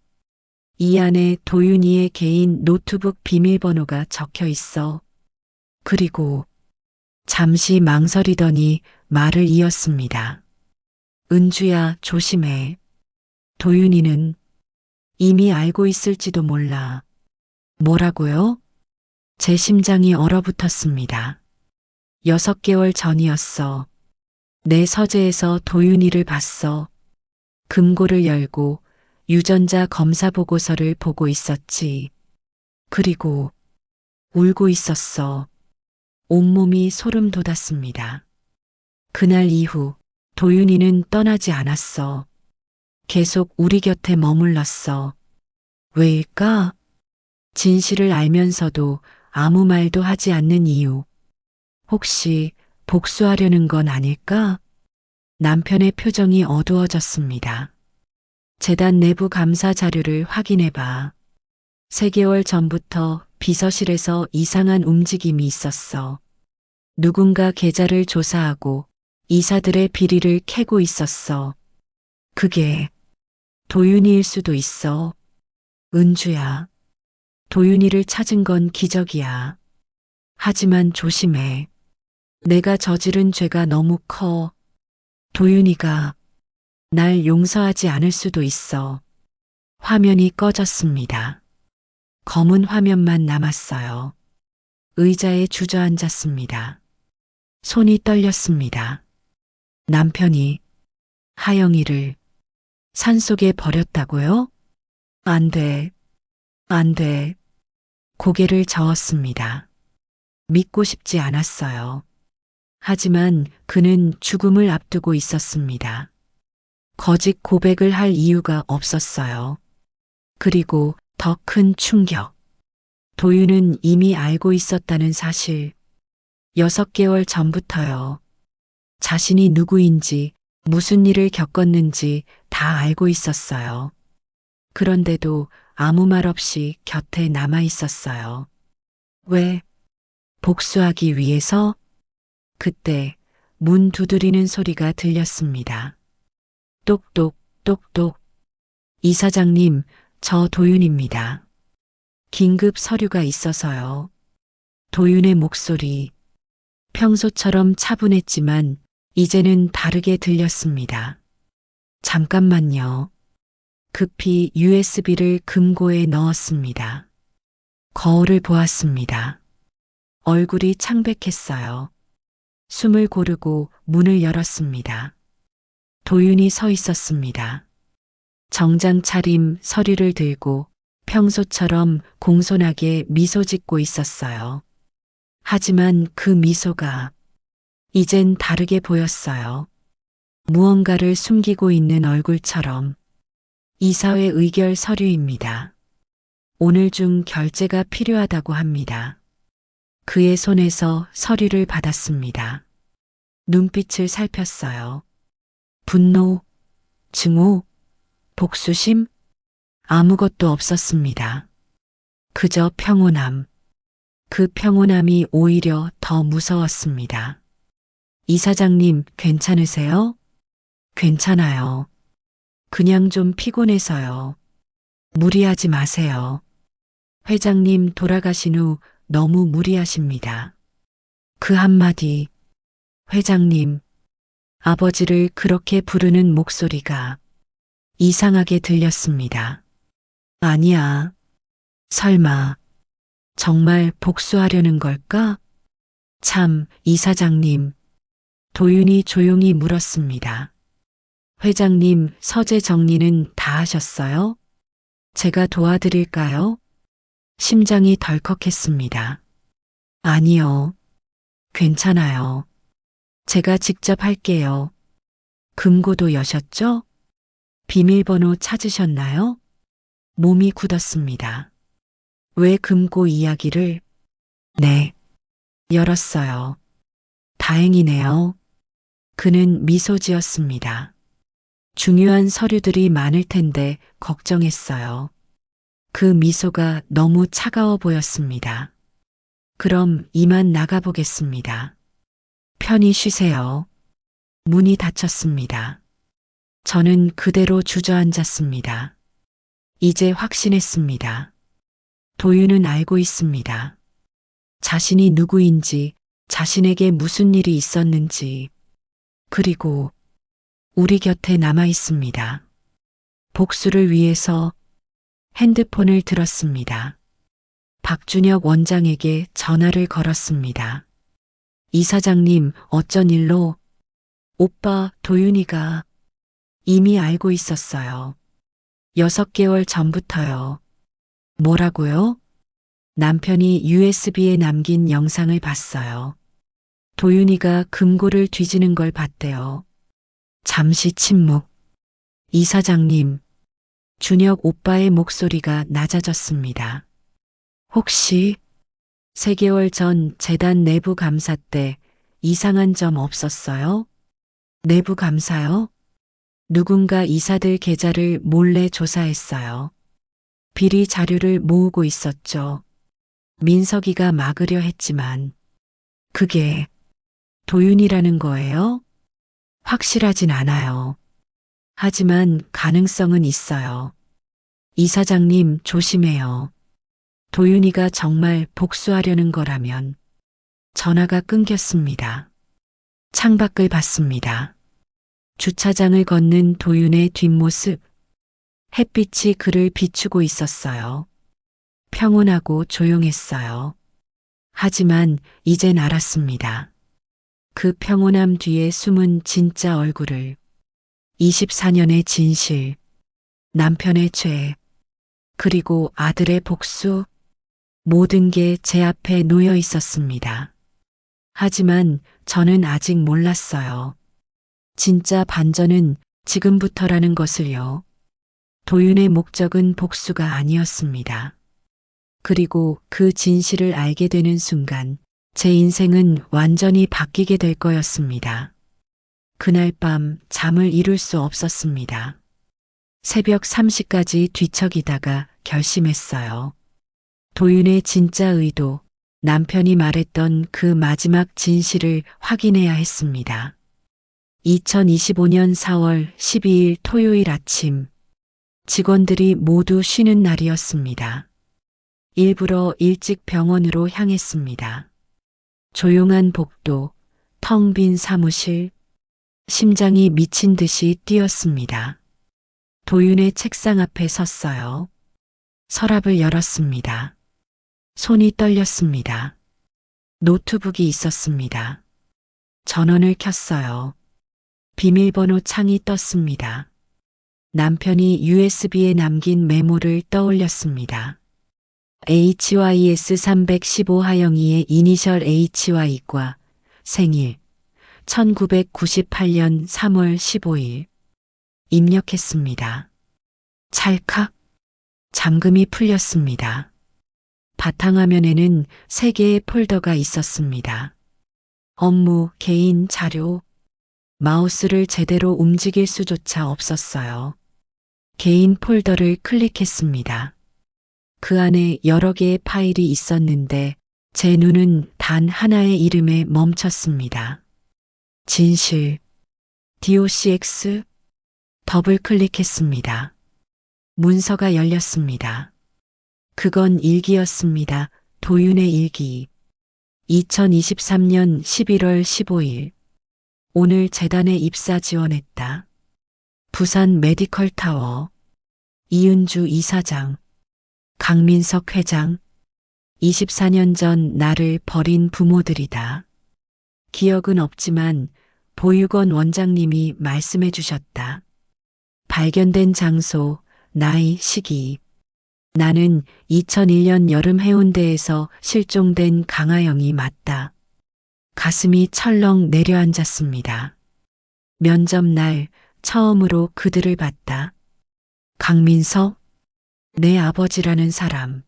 이 안에 도윤이의 개인 노트북 비밀번호가 적혀 있어. 그리고 잠시 망설이더니 말을 이었습니다. 은주야, 조심해. 도윤이는 이미 알고 있을지도 몰라. 뭐라고요? 제 심장이 얼어붙었습니다. 6개월 전이었어. 내 서재에서 도윤이를 봤어. 금고를 열고 유전자 검사 보고서를 보고 있었지. 그리고 울고 있었어. 온몸이 소름 돋았습니다. 그날 이후 도윤이는 떠나지 않았어. 계속 우리 곁에 머물렀어. 왜일까? 진실을 알면서도 아무 말도 하지 않는 이유. 혹시 복수하려는 건 아닐까? 남편의 표정이 어두워졌습니다. 재단 내부 감사 자료를 확인해 봐. 3개월 전부터 비서실에서 이상한 움직임이 있었어. 누군가 계좌를 조사하고 이사들의 비리를 캐고 있었어. 그게 도윤이일 수도 있어. 은주야. 도윤이를 찾은 건 기적이야. 하지만 조심해. 내가 저지른 죄가 너무 커. 도윤이가 날 용서하지 않을 수도 있어. 화면이 꺼졌습니다. 검은 화면만 남았어요. 의자에 주저앉았습니다. 손이 떨렸습니다. 남편이 하영이를 산속에 버렸다고요? 안 돼. 안 돼. 고개를 저었습니다. 믿고 싶지 않았어요. 하지만 그는 죽음을 앞두고 있었습니다. 거짓 고백을 할 이유가 없었어요. 그리고 더 큰 충격. 도윤은 이미 알고 있었다는 사실. 6개월 전부터요. 자신이 누구인지, 무슨 일을 겪었는지 다 알고 있었어요. 그런데도 아무 말 없이 곁에 남아 있었어요. 왜? 복수하기 위해서? 그때 문 두드리는 소리가 들렸습니다. 똑똑, 똑똑. 이사장님, 저 도윤입니다. 긴급 서류가 있어서요. 도윤의 목소리. 평소처럼 차분했지만 이제는 다르게 들렸습니다. 잠깐만요. 급히 USB를 금고에 넣었습니다. 거울을 보았습니다. 얼굴이 창백했어요. 숨을 고르고 문을 열었습니다. 도윤이 서 있었습니다. 정장 차림 서류를 들고 평소처럼 공손하게 미소 짓고 있었어요. 하지만 그 미소가 이젠 다르게 보였어요. 무언가를 숨기고 있는 얼굴처럼. 이사회 의결 서류입니다. 오늘 중 결제가 필요하다고 합니다. 그의 손에서 서류를 받았습니다. 눈빛을 살폈어요. 분노, 증오, 복수심? 아무것도 없었습니다. 그저 평온함. 그 평온함이 오히려 더 무서웠습니다. 이사장님, 괜찮으세요? 괜찮아요. 그냥 좀 피곤해서요. 무리하지 마세요. 회장님 돌아가신 후 너무 무리하십니다. 그 한마디, 회장님, 아버지를 그렇게 부르는 목소리가 이상하게 들렸습니다. 아니야. 설마, 정말 복수하려는 걸까? 참, 이사장님. 도윤이 조용히 물었습니다. 회장님, 서재 정리는 다 하셨어요? 제가 도와드릴까요? 심장이 덜컥했습니다. 아니요. 괜찮아요. 제가 직접 할게요. 금고도 여셨죠? 비밀번호 찾으셨나요? 몸이 굳었습니다. 왜 금고 이야기를? 네. 열었어요. 다행이네요. 그는 미소 지었습니다. 중요한 서류들이 많을 텐데 걱정했어요. 그 미소가 너무 차가워 보였습니다. 그럼 이만 나가보겠습니다. 편히 쉬세요. 문이 닫혔습니다. 저는 그대로 주저앉았습니다. 이제 확신했습니다. 도윤은 알고 있습니다. 자신이 누구인지, 자신에게 무슨 일이 있었는지, 그리고 우리 곁에 남아 있습니다. 복수를 위해서 핸드폰을 들었습니다. 박준혁 원장에게 전화를 걸었습니다. 이사장님, 어쩐 일로? 오빠, 도윤이가 이미 알고 있었어요. 6개월 전부터요. 뭐라고요? 남편이 USB에 남긴 영상을 봤어요. 도윤이가 금고를 뒤지는 걸 봤대요. 잠시 침묵. 이사장님, 준혁 오빠의 목소리가 낮아졌습니다. 혹시 3개월 전 재단 내부 감사 때 이상한 점 없었어요? 내부 감사요? 누군가 이사들 계좌를 몰래 조사했어요. 비리 자료를 모으고 있었죠. 민석이가 막으려 했지만 그게 도윤이라는 거예요? 확실하진 않아요. 하지만 가능성은 있어요. 이사장님 조심해요. 도윤이가 정말 복수하려는 거라면. 전화가 끊겼습니다. 창밖을 봤습니다. 주차장을 걷는 도윤의 뒷모습. 햇빛이 그를 비추고 있었어요. 평온하고 조용했어요. 하지만 이젠 알았습니다. 그 평온함 뒤에 숨은 진짜 얼굴을. 24년의 진실, 남편의 죄, 그리고 아들의 복수, 모든 게 제 앞에 놓여 있었습니다. 하지만 저는 아직 몰랐어요. 진짜 반전은 지금부터라는 것을요. 도윤의 목적은 복수가 아니었습니다. 그리고 그 진실을 알게 되는 순간 제 인생은 완전히 바뀌게 될 거였습니다. 그날 밤 잠을 이룰 수 없었습니다. 새벽 3시까지 뒤척이다가 결심했어요. 도윤의 진짜 의도, 남편이 말했던 그 마지막 진실을 확인해야 했습니다. 2025년 4월 12일 토요일 아침, 직원들이 모두 쉬는 날이었습니다. 일부러 일찍 병원으로 향했습니다. 조용한 복도, 텅 빈 사무실, 심장이 미친 듯이 뛰었습니다. 도윤의 책상 앞에 섰어요. 서랍을 열었습니다. 손이 떨렸습니다. 노트북이 있었습니다. 전원을 켰어요. 비밀번호 창이 떴습니다. 남편이 USB에 남긴 메모를 떠올렸습니다. HYS 315 하영이의 이니셜 HY과 생일 1998년 3월 15일 입력했습니다. 찰칵 잠금이 풀렸습니다. 바탕화면에는 3개의 폴더가 있었습니다. 업무, 개인, 자료. 마우스를 제대로 움직일 수조차 없었어요. 개인 폴더를 클릭했습니다. 그 안에 여러 개의 파일이 있었는데 제 눈은 단 하나의 이름에 멈췄습니다. 진실, DOCX, 더블 클릭했습니다. 문서가 열렸습니다. 그건 일기였습니다. 도윤의 일기. 2023년 11월 15일. 오늘 재단에 입사 지원했다. 부산 메디컬 타워. 이은주 이사장. 강민석 회장. 24년 전 나를 버린 부모들이다. 기억은 없지만 보육원 원장님이 말씀해 주셨다. 발견된 장소, 나이, 시기. 나는 2001년 여름 해운대에서 실종된 강아영이 맞다. 가슴이 철렁 내려앉았습니다. 면접 날 처음으로 그들을 봤다. 강민석, 내 아버지라는 사람.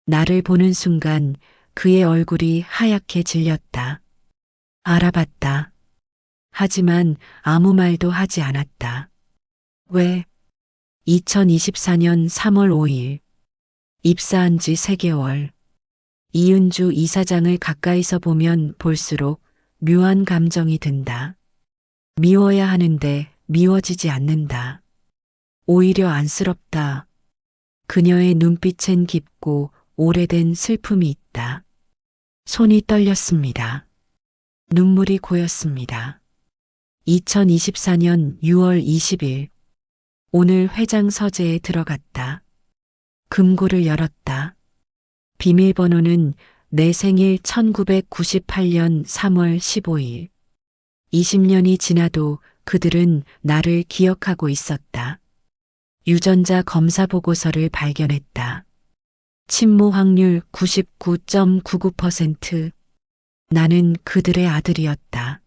나를 보는 순간 그의 얼굴이 하얗게 질렸다. 알아봤다. 하지만 아무 말도 하지 않았다. 왜? 2024년 3월 5일. 입사한 지 3개월. 이은주 이사장을 가까이서 보면 볼수록 묘한 감정이 든다. 미워야 하는데 미워지지 않는다. 오히려 안쓰럽다. 그녀의 눈빛엔 깊고 오래된 슬픔이 있다. 손이 떨렸습니다. 눈물이 고였습니다. 2024년 6월 20일. 오늘 회장 서재에 들어갔다. 금고를 열었다. 비밀번호는 내 생일 1998년 3월 15일. 20년이 지나도 그들은 나를 기억하고 있었다. 유전자 검사 보고서를 발견했다. 친모 확률 99.99%. 나는 그들의 아들이었다.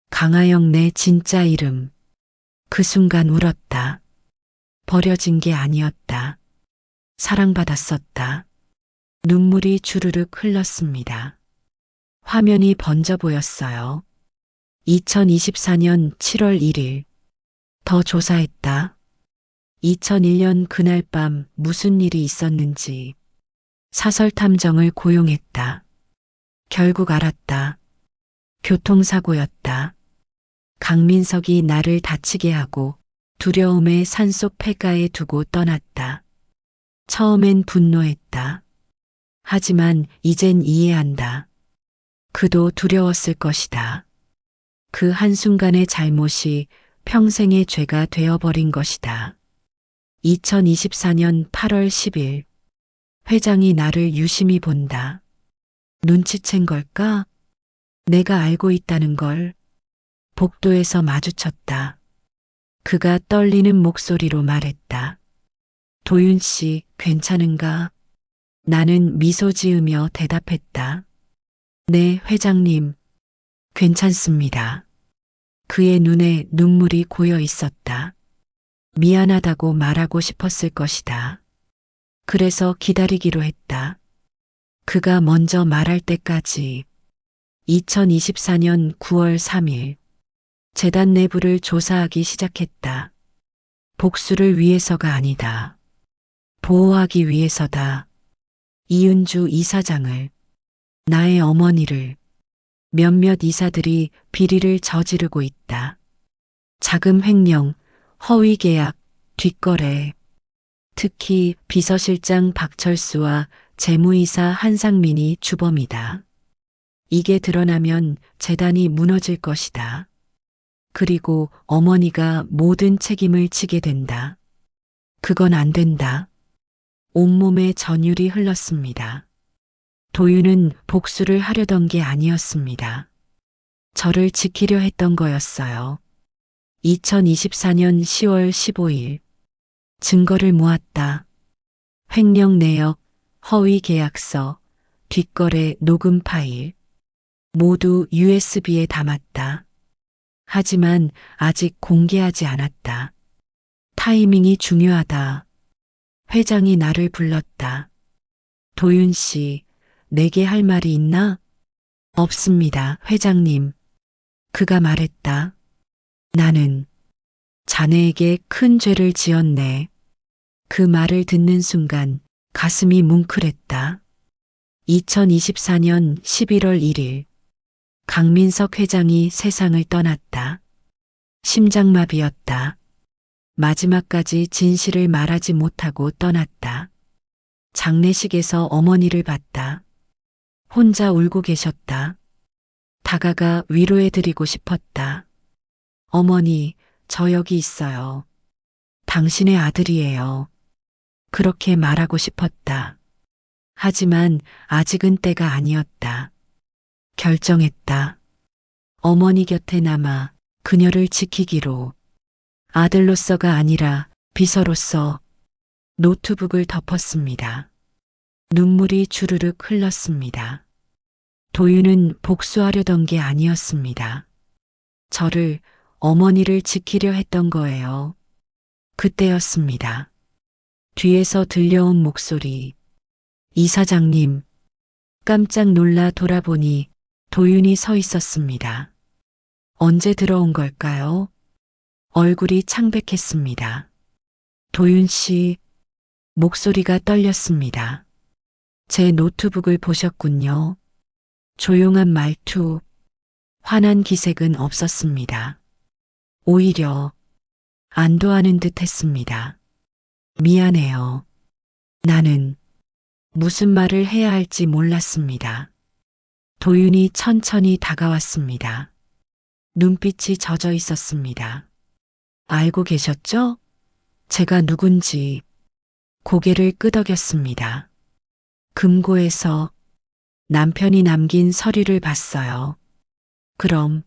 강하영 내 진짜 이름. 그 순간 울었다. 버려진 게 아니었다. 사랑받았었다. 눈물이 주르륵 흘렀습니다. 화면이 번져 보였어요. 2024년 7월 1일. 더 조사했다. 2001년 그날 밤 무슨 일이 있었는지 사설 탐정을 고용했다. 결국 알았다. 교통사고였다. 강민석이 나를 다치게 하고 두려움에 산속 폐가에 두고 떠났다. 처음엔 분노했다. 하지만 이젠 이해한다. 그도 두려웠을 것이다. 그 한순간의 잘못이 평생의 죄가 되어버린 것이다. 2024년 8월 10일. 회장이 나를 유심히 본다. 눈치챈 걸까? 내가 알고 있다는 걸. 복도에서 마주쳤다. 그가 떨리는 목소리로 말했다. 도윤 씨, 괜찮은가? 나는 미소 지으며 대답했다. 네, 회장님. 괜찮습니다. 그의 눈에 눈물이 고여 있었다. 미안하다고 말하고 싶었을 것이다. 그래서 기다리기로 했다. 그가 먼저 말할 때까지. 2024년 9월 3일. 재단 내부를 조사하기 시작했다. 복수를 위해서가 아니다. 보호하기 위해서다. 이은주 이사장을, 나의 어머니를, 몇몇 이사들이 비리를 저지르고 있다. 자금 횡령, 허위 계약, 뒷거래. 특히 비서실장 박철수와 재무이사 한상민이 주범이다. 이게 드러나면 재단이 무너질 것이다. 그리고 어머니가 모든 책임을 지게 된다. 그건 안 된다. 온몸에 전율이 흘렀습니다. 도윤은 복수를 하려던 게 아니었습니다. 저를 지키려 했던 거였어요. 2024년 10월 15일. 증거를 모았다. 횡령 내역, 허위 계약서, 뒷거래 녹음 파일. 모두 USB에 담았다. 하지만 아직 공개하지 않았다. 타이밍이 중요하다. 회장이 나를 불렀다. 도윤 씨, 내게 할 말이 있나? 없습니다, 회장님. 그가 말했다. 나는 자네에게 큰 죄를 지었네. 그 말을 듣는 순간 가슴이 뭉클했다. 2024년 11월 1일. 강민석 회장이 세상을 떠났다. 심장마비였다. 마지막까지 진실을 말하지 못하고 떠났다. 장례식에서 어머니를 봤다. 혼자 울고 계셨다. 다가가 위로해드리고 싶었다. 어머니, 저 여기 있어요. 당신의 아들이에요. 그렇게 말하고 싶었다. 하지만 아직은 때가 아니었다. 결정했다. 어머니 곁에 남아 그녀를 지키기로. 아들로서가 아니라 비서로서. 노트북을 덮었습니다. 눈물이 주르륵 흘렀습니다. 도윤은 복수하려던 게 아니었습니다. 저를, 어머니를 지키려 했던 거예요. 그때였습니다. 뒤에서 들려온 목소리. 이사장님. 깜짝 놀라 돌아보니 도윤이 서 있었습니다. 언제 들어온 걸까요? 얼굴이 창백했습니다. 도윤 씨, 목소리가 떨렸습니다. 제 노트북을 보셨군요. 조용한 말투, 화난 기색은 없었습니다. 오히려 안도하는 듯 했습니다. 미안해요. 나는 무슨 말을 해야 할지 몰랐습니다. 도윤이 천천히 다가왔습니다. 눈빛이 젖어 있었습니다. 알고 계셨죠? 제가 누군지. 고개를 끄덕였습니다. 금고에서 남편이 남긴 서류를 봤어요. 그럼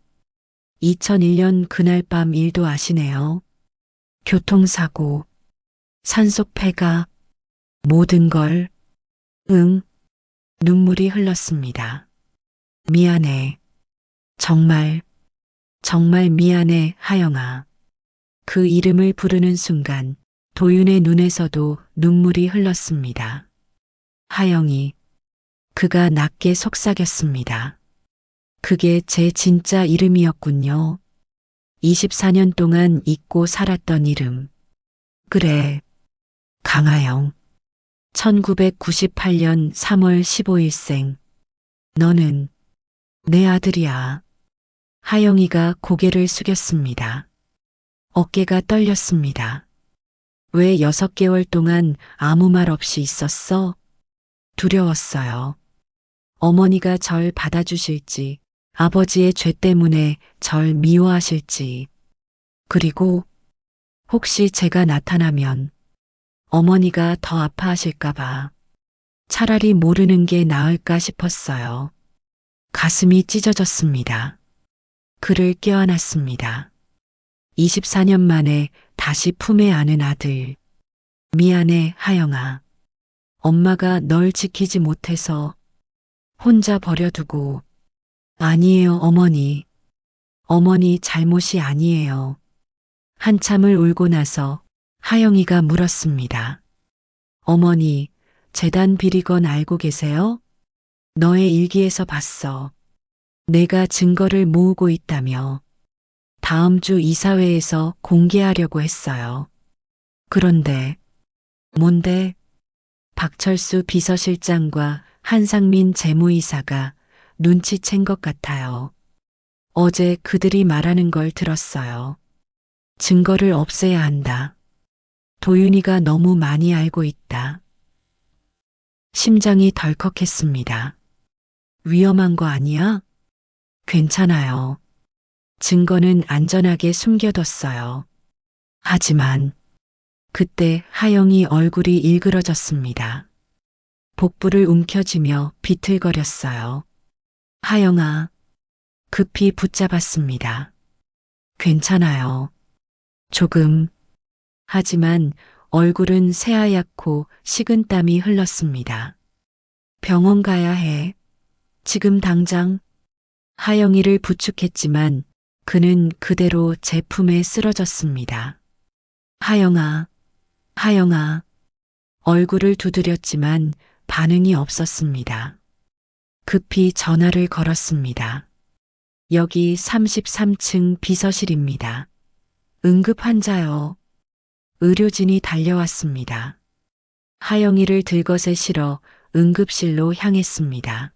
2001년 그날 밤 일도 아시네요. 교통사고, 산속 폐가, 모든 걸. 응. 눈물이 흘렀습니다. 미안해. 정말, 정말 미안해, 하영아. 그 이름을 부르는 순간 도윤의 눈에서도 눈물이 흘렀습니다. 하영이, 그가 낮게 속삭였습니다. 그게 제 진짜 이름이었군요. 24년 동안 잊고 살았던 이름. 그래, 강하영. 1998년 3월 15일생. 너는 내 아들이야. 하영이가 고개를 숙였습니다. 어깨가 떨렸습니다. 왜 6개월 동안 아무 말 없이 있었어? 두려웠어요. 어머니가 절 받아주실지, 아버지의 죄 때문에 절 미워하실지, 그리고 혹시 제가 나타나면 어머니가 더 아파하실까봐 차라리 모르는 게 나을까 싶었어요. 가슴이 찢어졌습니다. 그를 껴안았습니다. 24년 만에 다시 품에 안은 아들. 미안해, 하영아. 엄마가 널 지키지 못해서 혼자 버려두고. 아니에요, 어머니. 어머니 잘못이 아니에요. 한참을 울고 나서 하영이가 물었습니다. 어머니, 재단 비리건 알고 계세요? 너의 일기에서 봤어. 내가 증거를 모으고 있다며. 다음 주 이사회에서 공개하려고 했어요. 그런데, 뭔데? 박철수 비서실장과 한상민 재무이사가 눈치챈 것 같아요. 어제 그들이 말하는 걸 들었어요. 증거를 없애야 한다. 도윤이가 너무 많이 알고 있다. 심장이 덜컥했습니다. 위험한 거 아니야? 괜찮아요. 증거는 안전하게 숨겨뒀어요. 하지만 그때 하영이 얼굴이 일그러졌습니다. 복부를 움켜쥐며 비틀거렸어요. 하영아, 급히 붙잡았습니다. 괜찮아요. 조금. 하지만 얼굴은 새하얗고 식은땀이 흘렀습니다. 병원 가야 해. 지금 당장. 하영이를 부축했지만 그는 그대로 제 품에 쓰러졌습니다. 하영아, 하영아. 얼굴을 두드렸지만 반응이 없었습니다. 급히 전화를 걸었습니다. 여기 33층 비서실입니다. 응급 환자요. 의료진이 달려왔습니다. 하영이를 들것에 실어 응급실로 향했습니다.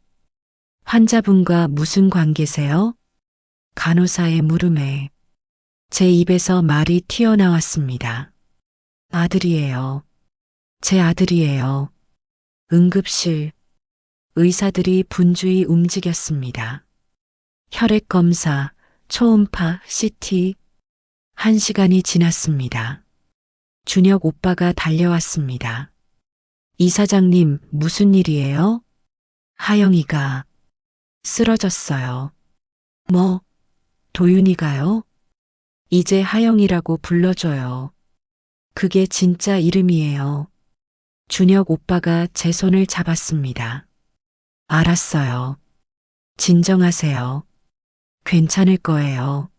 환자분과 무슨 관계세요? 간호사의 물음에 제 입에서 말이 튀어나왔습니다. 아들이에요. 제 아들이에요. 응급실. 의사들이 분주히 움직였습니다. 혈액 검사, 초음파, CT. 1시간이 지났습니다. 준혁 오빠가 달려왔습니다. 이사장님, 무슨 일이에요? 하영이가 쓰러졌어요. 뭐, 도윤이가요? 이제 하영이라고 불러줘요. 그게 진짜 이름이에요. 준혁 오빠가 제 손을 잡았습니다. 알았어요. 진정하세요. 괜찮을 거예요.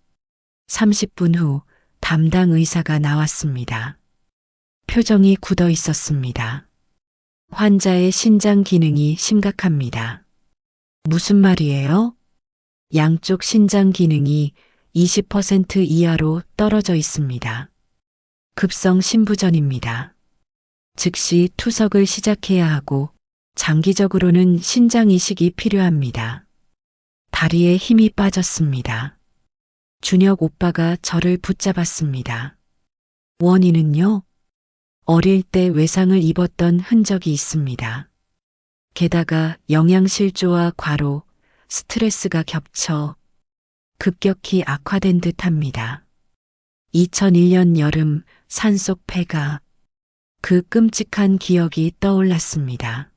30분 후 담당 의사가 나왔습니다. 표정이 굳어 있었습니다. 환자의 신장 기능이 심각합니다. 무슨 말이에요? 양쪽 신장 기능이 20% 이하로 떨어져 있습니다. 급성 심부전입니다. 즉시 투석을 시작해야 하고 장기적으로는 신장 이식이 필요합니다. 다리에 힘이 빠졌습니다. 준혁 오빠가 저를 붙잡았습니다. 원인은요? 어릴 때 외상을 입었던 흔적이 있습니다. 게다가 영양실조와 과로, 스트레스가 겹쳐 급격히 악화된 듯합니다. 2001년 여름 산속 폐가. 그 끔찍한 기억이 떠올랐습니다.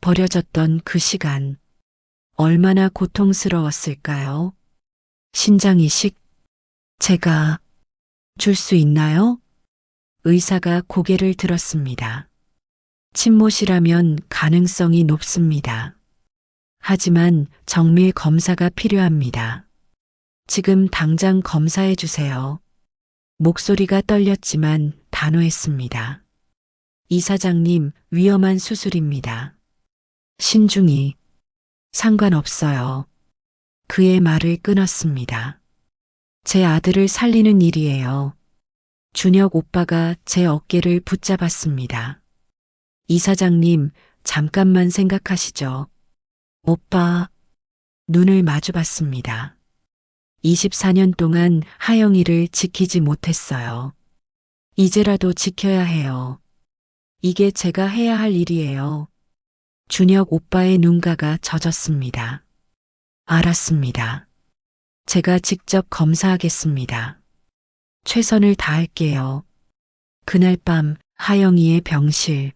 버려졌던 그 시간. 얼마나 고통스러웠을까요? 신장 이식. 제가 줄 수 있나요? 의사가 고개를 들었습니다. 침모시라면 가능성이 높습니다. 하지만 정밀 검사가 필요합니다. 지금 당장 검사해 주세요. 목소리가 떨렸지만 단호했습니다. 이사장님, 위험한 수술입니다. 신중히. 상관없어요. 그의 말을 끊었습니다. 제 아들을 살리는 일이에요. 준혁 오빠가 제 어깨를 붙잡았습니다. 이사장님, 잠깐만 생각하시죠. 오빠, 눈을 마주봤습니다. 24년 동안 하영이를 지키지 못했어요. 이제라도 지켜야 해요. 이게 제가 해야 할 일이에요. 준혁 오빠의 눈가가 젖었습니다. 알았습니다. 제가 직접 검사하겠습니다. 최선을 다할게요. 그날 밤 하영이의 병실.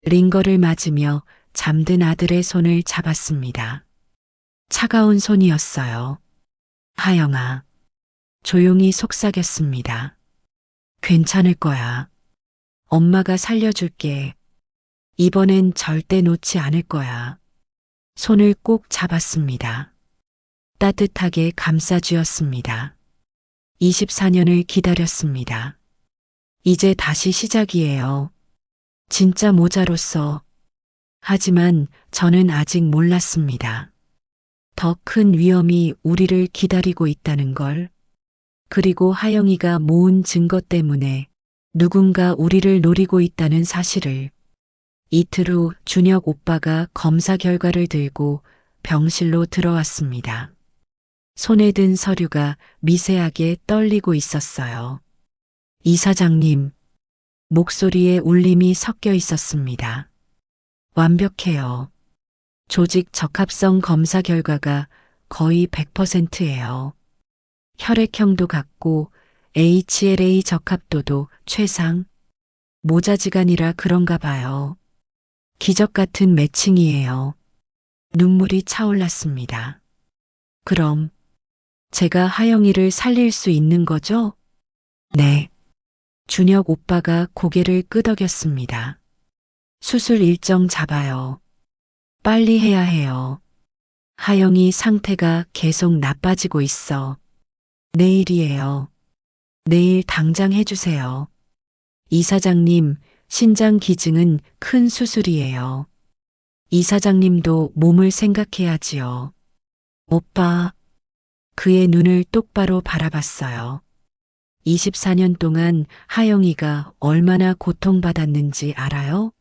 링거를 맞으며 잠든 아들의 손을 잡았습니다. 차가운 손이었어요. 하영아. 조용히 속삭였습니다. 괜찮을 거야. 엄마가 살려줄게. 이번엔 절대 놓지 않을 거야. 손을 꼭 잡았습니다. 따뜻하게 감싸주었습니다. 24년을 기다렸습니다. 이제 다시 시작이에요. 진짜 모자로서. 하지만 저는 아직 몰랐습니다. 더 큰 위험이 우리를 기다리고 있다는 걸. 그리고 하영이가 모은 증거 때문에 누군가 우리를 노리고 있다는 사실을. 이틀 후 준혁 오빠가 검사 결과를 들고 병실로 들어왔습니다. 손에 든 서류가 미세하게 떨리고 있었어요. 이사장님, 목소리에 울림이 섞여 있었습니다. 완벽해요. 조직 적합성 검사 결과가 거의 100%예요. 혈액형도 같고 HLA 적합도도 최상. 모자지간이라 그런가 봐요. 기적 같은 매칭이에요. 눈물이 차올랐습니다. 그럼 제가 하영이를 살릴 수 있는 거죠? 네. 준혁 오빠가 고개를 끄덕였습니다. 수술 일정 잡아요. 빨리 해야 해요. 하영이 상태가 계속 나빠지고 있어. 내일이에요. 내일 당장 해주세요. 이사장님, 신장 기증은 큰 수술이에요. 이사장님도 몸을 생각해야지요. 오빠. 그의 눈을 똑바로 바라봤어요. 24년 동안 하영이가 얼마나 고통받았는지 알아요?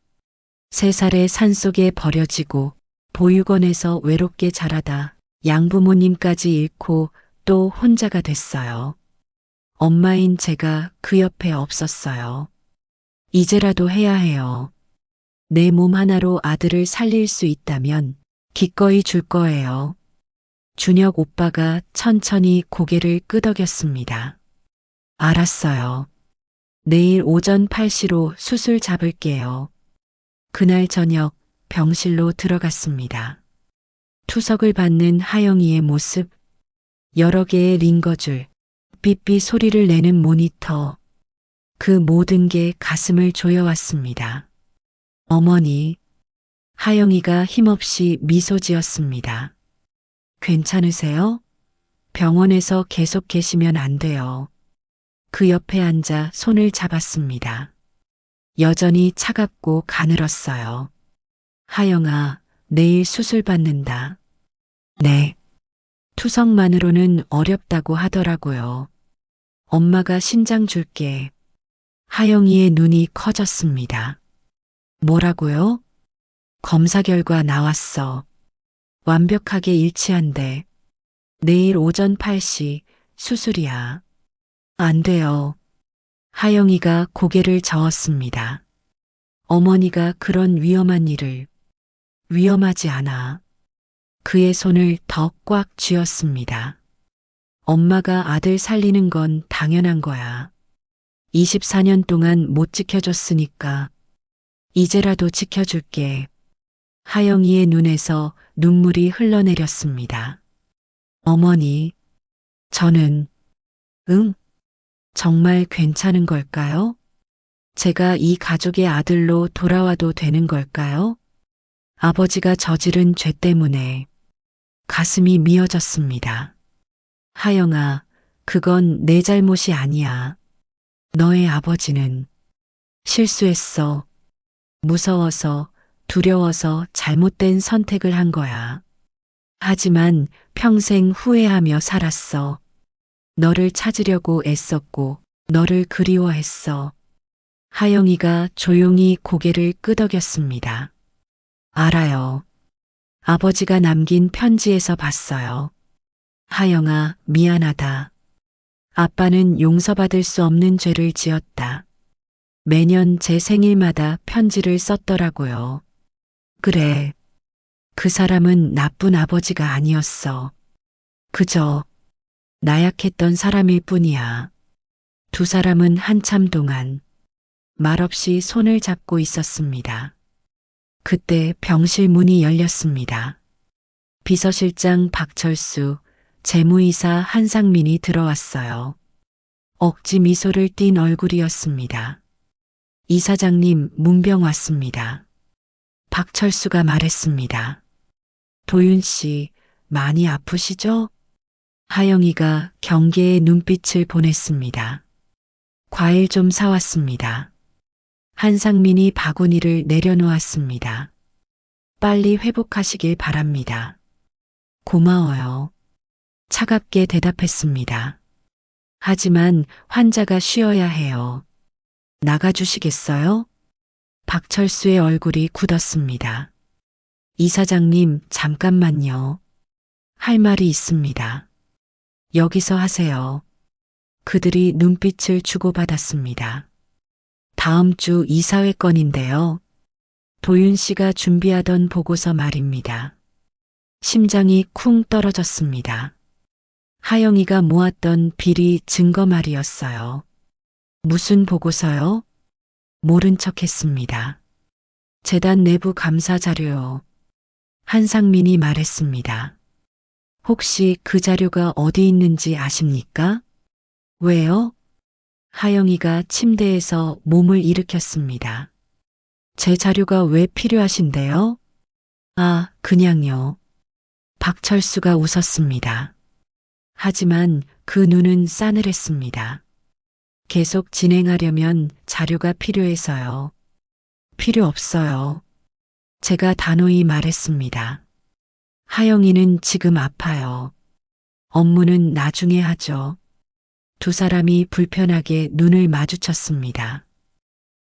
3살의 산속에 버려지고 보육원에서 외롭게 자라다 양부모님까지 잃고 또 혼자가 됐어요. 엄마인 제가 그 옆에 없었어요. 이제라도 해야 해요. 내 몸 하나로 아들을 살릴 수 있다면 기꺼이 줄 거예요. 준혁 오빠가 천천히 고개를 끄덕였습니다. 알았어요. 내일 오전 8시로 수술 잡을게요. 그날 저녁 병실로 들어갔습니다. 투석을 받는 하영이의 모습, 여러 개의 링거줄, 삐삐 소리를 내는 모니터, 그 모든 게 가슴을 조여왔습니다. 어머니, 하영이가 힘없이 미소 지었습니다. 괜찮으세요? 병원에서 계속 계시면 안 돼요. 그 옆에 앉아 손을 잡았습니다. 여전히 차갑고 가늘었어요. 하영아, 내일 수술 받는다. 네. 투석만으로는 어렵다고 하더라고요. 엄마가 신장 줄게. 하영이의 눈이 커졌습니다. 뭐라고요? 검사 결과 나왔어. 완벽하게 일치한대. 내일 오전 8시 수술이야. 안 돼요. 하영이가 고개를 저었습니다. 어머니가 그런 위험한 일을. 위험하지 않아. 그의 손을 더 꽉 쥐었습니다. 엄마가 아들 살리는 건 당연한 거야. 24년 동안 못 지켜줬으니까 이제라도 지켜줄게. 하영이의 눈에서 눈물이 흘러내렸습니다. 어머니, 저는, 정말 괜찮은 걸까요? 제가 이 가족의 아들로 돌아와도 되는 걸까요? 아버지가 저지른 죄 때문에 가슴이 미어졌습니다. 하영아, 그건 내 잘못이 아니야. 너의 아버지는 실수했어. 무서워서, 두려워서 잘못된 선택을 한 거야. 하지만 평생 후회하며 살았어. 너를 찾으려고 애썼고, 너를 그리워했어. 하영이가 조용히 고개를 끄덕였습니다. 알아요. 아버지가 남긴 편지에서 봤어요. 하영아, 미안하다. 아빠는 용서받을 수 없는 죄를 지었다. 매년 제 생일마다 편지를 썼더라고요. 그래. 그 사람은 나쁜 아버지가 아니었어. 그저 나약했던 사람일 뿐이야. 두 사람은 한참 동안 말없이 손을 잡고 있었습니다. 그때 병실 문이 열렸습니다. 비서실장 박철수, 재무이사 한상민이 들어왔어요. 억지 미소를 띤 얼굴이었습니다. 이사장님, 문병 왔습니다. 박철수가 말했습니다. 도윤 씨, 많이 아프시죠? 하영이가 경계의 눈빛을 보냈습니다. 과일 좀 사왔습니다. 한상민이 바구니를 내려놓았습니다. 빨리 회복하시길 바랍니다. 고마워요. 차갑게 대답했습니다. 하지만 환자가 쉬어야 해요. 나가주시겠어요? 박철수의 얼굴이 굳었습니다. 이사장님, 잠깐만요. 할 말이 있습니다. 여기서 하세요. 그들이 눈빛을 주고받았습니다. 다음 주 이사회 건인데요. 도윤 씨가 준비하던 보고서 말입니다. 심장이 쿵 떨어졌습니다. 하영이가 모았던 비리 증거 말이었어요. 무슨 보고서요? 모른 척 했습니다. 재단 내부 감사 자료요. 한상민이 말했습니다. 혹시 그 자료가 어디 있는지 아십니까? 왜요? 하영이가 침대에서 몸을 일으켰습니다. 제 자료가 왜 필요하신데요? 아, 그냥요. 박철수가 웃었습니다. 하지만 그 눈은 싸늘했습니다. 계속 진행하려면 자료가 필요해서요. 필요 없어요. 제가 단호히 말했습니다. 하영이는 지금 아파요. 업무는 나중에 하죠. 두 사람이 불편하게 눈을 마주쳤습니다.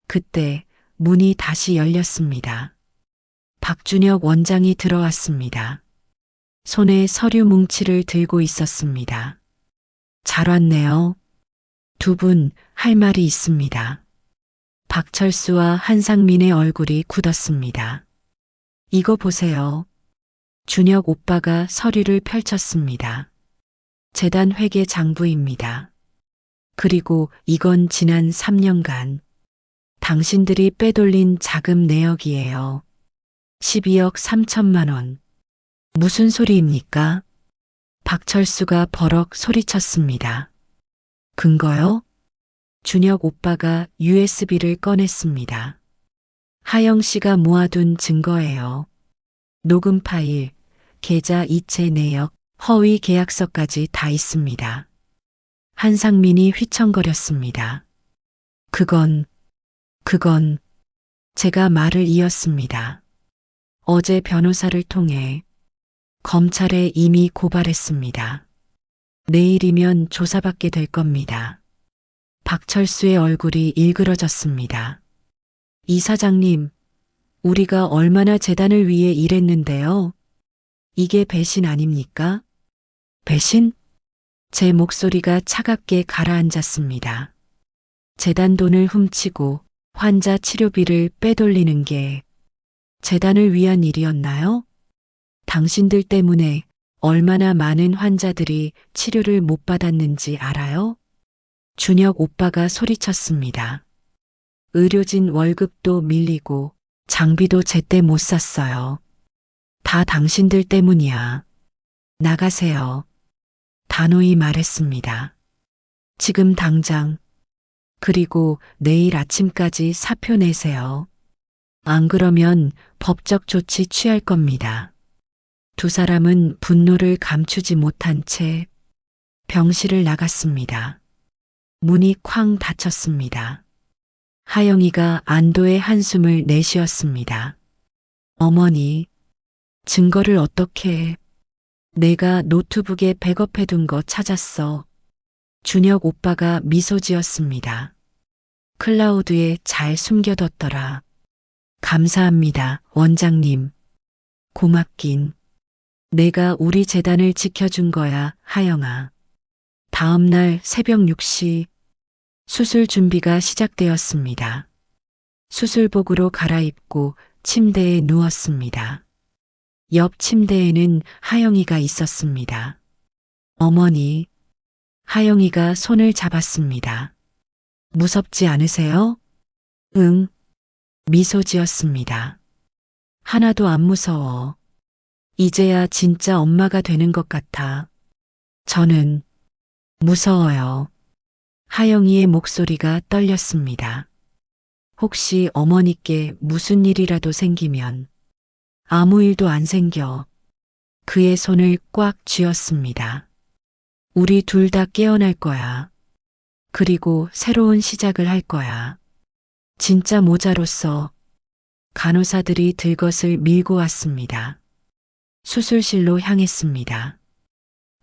그때 문이 다시 열렸습니다. 박준혁 원장이 들어왔습니다. 손에 서류 뭉치를 들고 있었습니다. 잘 왔네요. 두 분 할 말이 있습니다. 박철수와 한상민의 얼굴이 굳었습니다. 이거 보세요. 준혁 오빠가 서류를 펼쳤습니다. 재단 회계 장부입니다. 그리고 이건 지난 3년간 당신들이 빼돌린 자금 내역이에요. 12억 3천만 원. 무슨 소리입니까? 박철수가 버럭 소리쳤습니다. 근거요? 준혁 오빠가 USB를 꺼냈습니다. 하영 씨가 모아둔 증거예요. 녹음 파일, 계좌 이체 내역, 허위 계약서까지 다 있습니다. 한상민이 휘청거렸습니다. 그건 제가 말을 이었습니다. 어제 변호사를 통해 검찰에 이미 고발했습니다. 내일이면 조사받게 될 겁니다. 박철수의 얼굴이 일그러졌습니다. 이사장님, 우리가 얼마나 재단을 위해 일했는데요. 이게 배신 아닙니까? 배신? 제 목소리가 차갑게 가라앉았습니다. 재단 돈을 훔치고 환자 치료비를 빼돌리는 게 재단을 위한 일이었나요? 당신들 때문에 얼마나 많은 환자들이 치료를 못 받았는지 알아요? 준혁 오빠가 소리쳤습니다. 의료진 월급도 밀리고 장비도 제때 못 샀어요. 다 당신들 때문이야. 나가세요. 단호히 말했습니다. 지금 당장. 그리고 내일 아침까지 사표 내세요. 안 그러면 법적 조치 취할 겁니다. 두 사람은 분노를 감추지 못한 채 병실을 나갔습니다. 문이 쾅 닫혔습니다. 하영이가 안도의 한숨을 내쉬었습니다. 어머니, 증거를 어떻게 해? 내가 노트북에 백업해둔 거 찾았어. 준혁 오빠가 미소 지었습니다. 클라우드에 잘 숨겨뒀더라. 감사합니다, 원장님. 고맙긴. 내가 우리 재단을 지켜준 거야, 하영아. 다음 날 새벽 6시 수술 준비가 시작되었습니다. 수술복으로 갈아입고 침대에 누웠습니다. 옆 침대에는 하영이가 있었습니다. 어머니, 하영이가 손을 잡았습니다. 무섭지 않으세요? 응. 미소 지었습니다. 하나도 안 무서워. 이제야 진짜 엄마가 되는 것 같아. 저는 무서워요. 하영이의 목소리가 떨렸습니다. 혹시 어머니께 무슨 일이라도 생기면 아무 일도 안 생겨. 그의 손을 꽉 쥐었습니다. 우리 둘 다 깨어날 거야. 그리고 새로운 시작을 할 거야. 진짜 모자로서 간호사들이 들것을 밀고 왔습니다. 수술실로 향했습니다.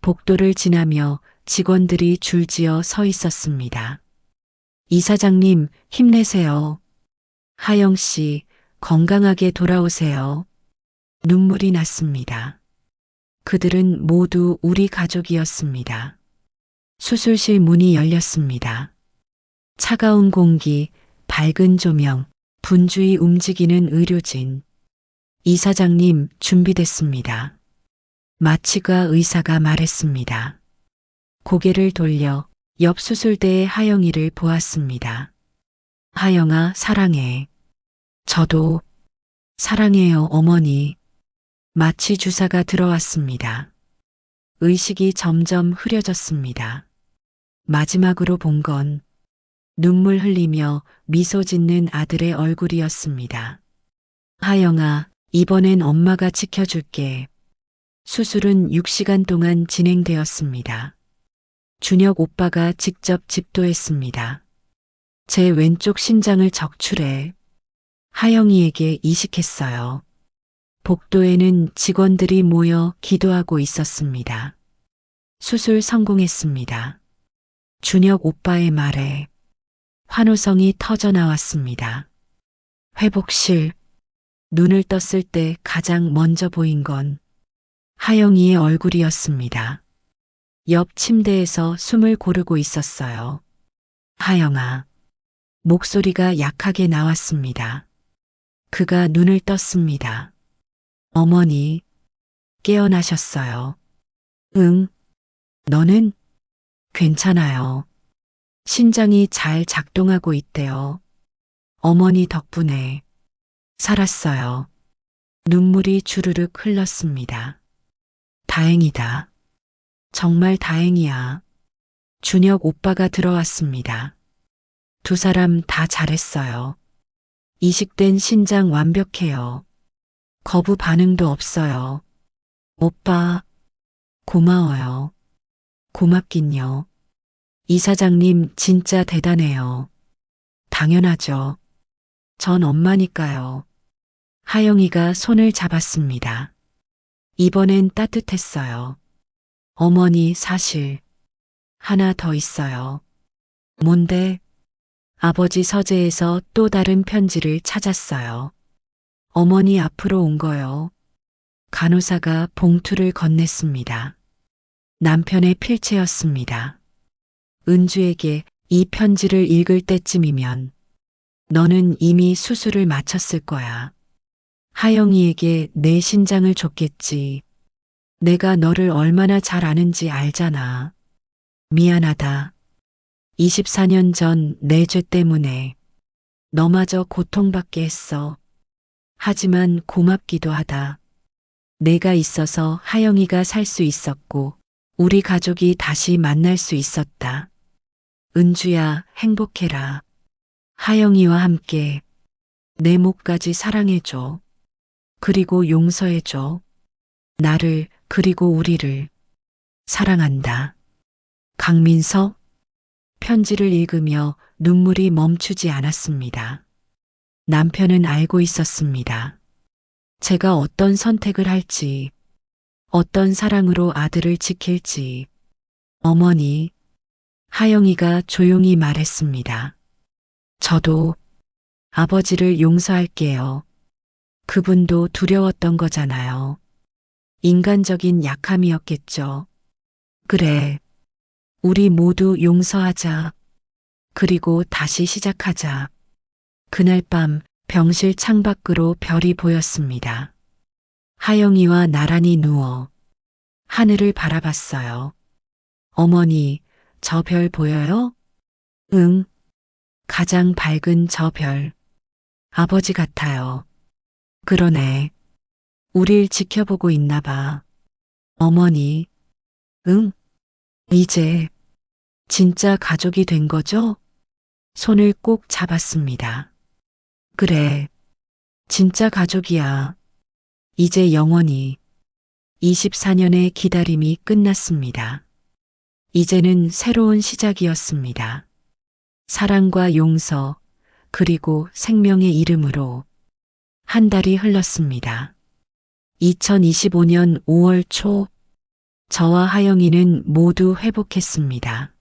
복도를 지나며 직원들이 줄지어 서 있었습니다. 이사장님, 힘내세요. 하영 씨, 건강하게 돌아오세요. 눈물이 났습니다. 그들은 모두 우리 가족이었습니다. 수술실 문이 열렸습니다. 차가운 공기, 밝은 조명, 분주히 움직이는 의료진. 이사장님, 준비됐습니다. 마취과 의사가 말했습니다. 고개를 돌려 옆 수술대의 하영이를 보았습니다. 하영아, 사랑해. 저도 사랑해요, 어머니. 마취 주사가 들어왔습니다. 의식이 점점 흐려졌습니다. 마지막으로 본 건 눈물 흘리며 미소 짓는 아들의 얼굴이었습니다. 하영아, 이번엔 엄마가 지켜줄게. 수술은 6시간 동안 진행되었습니다. 준혁 오빠가 직접 집도했습니다. 제 왼쪽 신장을 적출해 하영이에게 이식했어요. 복도에는 직원들이 모여 기도하고 있었습니다. 수술 성공했습니다. 준혁 오빠의 말에 환호성이 터져 나왔습니다. 회복실, 눈을 떴을 때 가장 먼저 보인 건 하영이의 얼굴이었습니다. 옆 침대에서 숨을 고르고 있었어요. 하영아, 목소리가 약하게 나왔습니다. 그가 눈을 떴습니다. 어머니, 깨어나셨어요. 응, 너는 괜찮아요. 신장이 잘 작동하고 있대요. 어머니 덕분에 살았어요. 눈물이 주르륵 흘렀습니다. 다행이다. 정말 다행이야. 준혁 오빠가 들어왔습니다. 두 사람 다 잘했어요. 이식된 신장 완벽해요. 거부 반응도 없어요. 오빠, 고마워요. 고맙긴요. 이사장님 진짜 대단해요. 당연하죠. 전 엄마니까요. 하영이가 손을 잡았습니다. 이번엔 따뜻했어요. 어머니 사실 하나 더 있어요. 뭔데? 아버지 서재에서 또 다른 편지를 찾았어요. 어머니 앞으로 온 거요. 간호사가 봉투를 건넸습니다. 남편의 필체였습니다. 은주에게 이 편지를 읽을 때쯤이면 너는 이미 수술을 마쳤을 거야. 하영이에게 내 신장을 줬겠지. 내가 너를 얼마나 잘 아는지 알잖아. 미안하다. 24년 전 내 죄 때문에 너마저 고통받게 했어. 하지만 고맙기도 하다. 내가 있어서 하영이가 살 수 있었고 우리 가족이 다시 만날 수 있었다. 은주야, 행복해라. 하영이와 함께 내 목까지 사랑해줘. 그리고 용서해줘. 나를 그리고 우리를 사랑한다. 강민석 편지를 읽으며 눈물이 멈추지 않았습니다. 남편은 알고 있었습니다. 제가 어떤 선택을 할지, 어떤 사랑으로 아들을 지킬지. 어머니, 하영이가 조용히 말했습니다. 저도 아버지를 용서할게요. 그분도 두려웠던 거잖아요. 인간적인 약함이었겠죠. 그래. 우리 모두 용서하자. 그리고 다시 시작하자. 그날 밤 병실 창밖으로 별이 보였습니다. 하영이와 나란히 누워 하늘을 바라봤어요. 어머니, 저 별 보여요? 응. 가장 밝은 저 별. 아버지 같아요. 그러네. 우릴 지켜보고 있나 봐. 어머니. 응. 이제 진짜 가족이 된 거죠? 손을 꼭 잡았습니다. 그래. 진짜 가족이야. 이제 영원히. 24년의 기다림이 끝났습니다. 이제는 새로운 시작이었습니다. 사랑과 용서, 그리고 생명의 이름으로 한 달이 흘렀습니다. 2025년 5월 초, 저와 하영이는 모두 회복했습니다.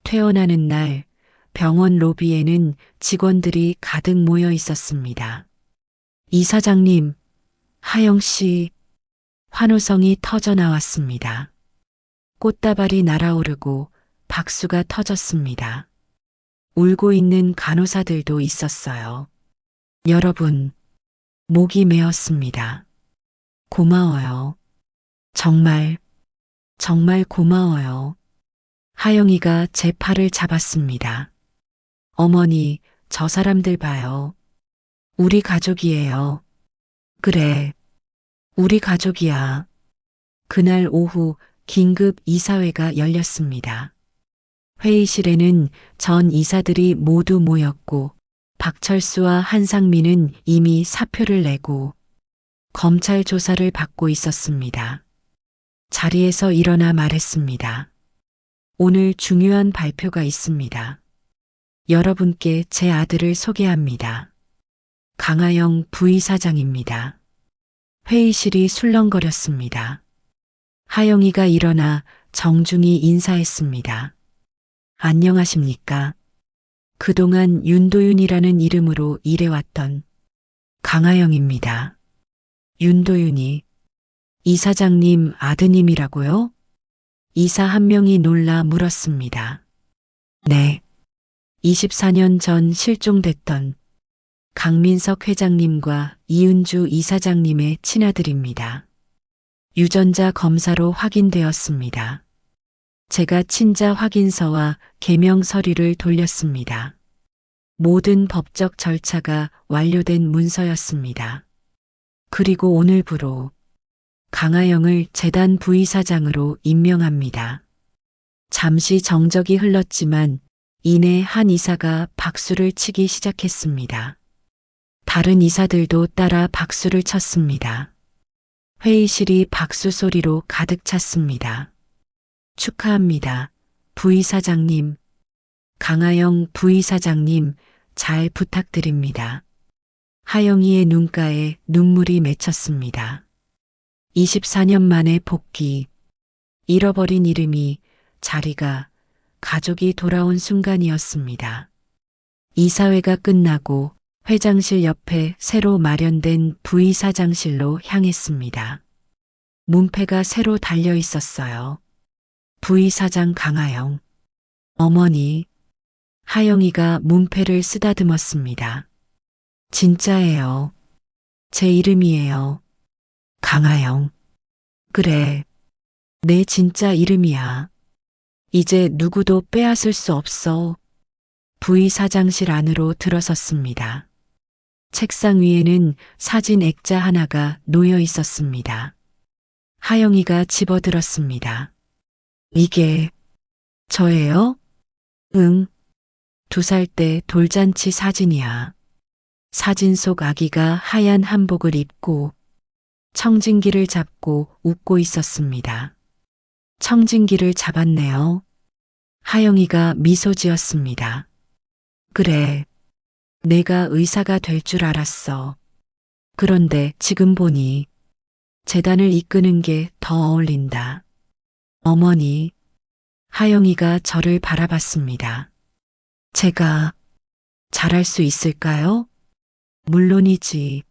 퇴원하는 날, 병원 로비에는 직원들이 가득 모여 있었습니다. 이사장님, 하영씨, 환호성이 터져 나왔습니다. 꽃다발이 날아오르고 박수가 터졌습니다. 울고 있는 간호사들도 있었어요. 여러분, 목이 메었습니다. 고마워요. 정말, 정말 고마워요. 하영이가 제 팔을 잡았습니다. 어머니, 저 사람들 봐요. 우리 가족이에요. 그래, 우리 가족이야. 그날 오후 긴급 이사회가 열렸습니다. 회의실에는 전 이사들이 모두 모였고 박철수와 한상민은 이미 사표를 내고 검찰 조사를 받고 있었습니다. 자리에서 일어나 말했습니다. 오늘 중요한 발표가 있습니다. 여러분께 제 아들을 소개합니다. 강하영 부이사장입니다. 회의실이 술렁거렸습니다. 하영이가 일어나 정중히 인사했습니다. 안녕하십니까? 그동안 윤도윤이라는 이름으로 일해왔던 강하영입니다. 윤도윤이 이사장님 아드님이라고요? 이사 한 명이 놀라 물었습니다. 네. 24년 전 실종됐던 강민석 회장님과 이은주 이사장님의 친아들입니다. 유전자 검사로 확인되었습니다. 제가 친자 확인서와 개명 서류를 돌렸습니다. 모든 법적 절차가 완료된 문서였습니다. 그리고 오늘부로 강하영을 재단 부이사장으로 임명합니다. 잠시 정적이 흘렀지만 이내 한 이사가 박수를 치기 시작했습니다. 다른 이사들도 따라 박수를 쳤습니다. 회의실이 박수 소리로 가득 찼습니다. 축하합니다. 부이사장님. 강하영 부이사장님, 잘 부탁드립니다. 하영이의 눈가에 눈물이 맺혔습니다. 24년 만에 복귀. 잃어버린 이름이, 자리가, 가족이 돌아온 순간이었습니다. 이사회가 끝나고 회장실 옆에 새로 마련된 부이사장실로 향했습니다. 문패가 새로 달려 있었어요. 부이사장 강하영. 어머니. 하영이가 문패를 쓰다듬었습니다. 진짜예요. 제 이름이에요. 강하영. 그래. 내 진짜 이름이야. 이제 누구도 빼앗을 수 없어. 부이사장실 안으로 들어섰습니다. 책상 위에는 사진 액자 하나가 놓여 있었습니다. 하영이가 집어들었습니다. 이게 저예요? 응. 2살 때 돌잔치 사진이야. 사진 속 아기가 하얀 한복을 입고 청진기를 잡고 웃고 있었습니다. 청진기를 잡았네요. 하영이가 미소 지었습니다. 그래. 내가 의사가 될 줄 알았어. 그런데 지금 보니 재단을 이끄는 게 더 어울린다. 어머니, 하영이가 저를 바라봤습니다. 제가 잘할 수 있을까요? 물론이지.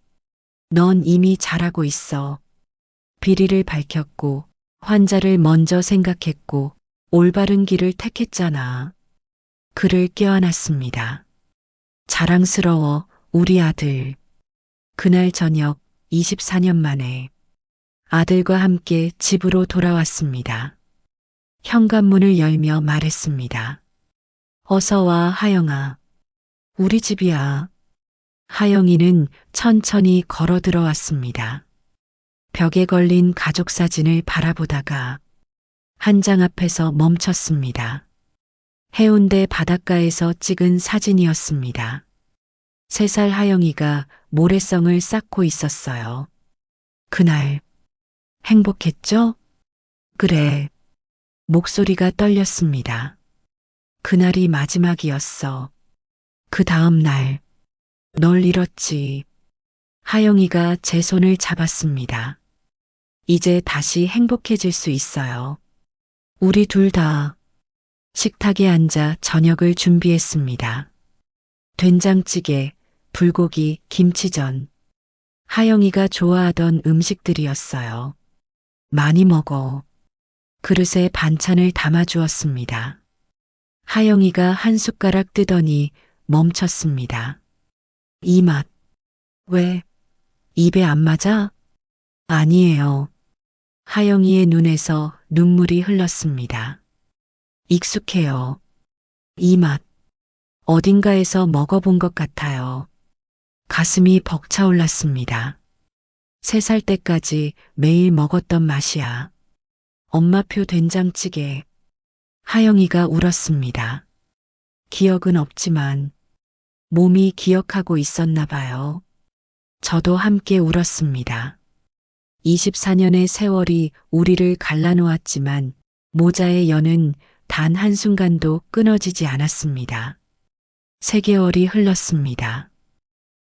넌 이미 잘하고 있어. 비리를 밝혔고, 환자를 먼저 생각했고, 올바른 길을 택했잖아. 그를 껴안았습니다. 자랑스러워, 우리 아들. 그날 저녁 24년 만에 아들과 함께 집으로 돌아왔습니다. 현관문을 열며 말했습니다. 어서 와, 하영아. 우리 집이야. 하영이는 천천히 걸어 들어왔습니다. 벽에 걸린 가족 사진을 바라보다가 한 장 앞에서 멈췄습니다. 해운대 바닷가에서 찍은 사진이었습니다. 3살 하영이가 모래성을 쌓고 있었어요. 그날 행복했죠? 그래. 목소리가 떨렸습니다. 그날이 마지막이었어. 그 다음 날, 널 잃었지. 하영이가 제 손을 잡았습니다. 이제 다시 행복해질 수 있어요. 우리 둘 다 식탁에 앉아 저녁을 준비했습니다. 된장찌개, 불고기, 김치전. 하영이가 좋아하던 음식들이었어요. 많이 먹어. 그릇에 반찬을 담아주었습니다. 하영이가 한 숟가락 뜨더니 멈췄습니다. 이 맛. 왜? 입에 안 맞아? 아니에요. 하영이의 눈에서 눈물이 흘렀습니다. 익숙해요. 이 맛. 어딘가에서 먹어본 것 같아요. 가슴이 벅차올랐습니다. 3살 때까지 매일 먹었던 맛이야. 엄마표 된장찌개. 하영이가 울었습니다. 기억은 없지만 몸이 기억하고 있었나 봐요. 저도 함께 울었습니다. 24년의 세월이 우리를 갈라놓았지만 모자의 연은 단 한순간도 끊어지지 않았습니다. 3개월이 흘렀습니다.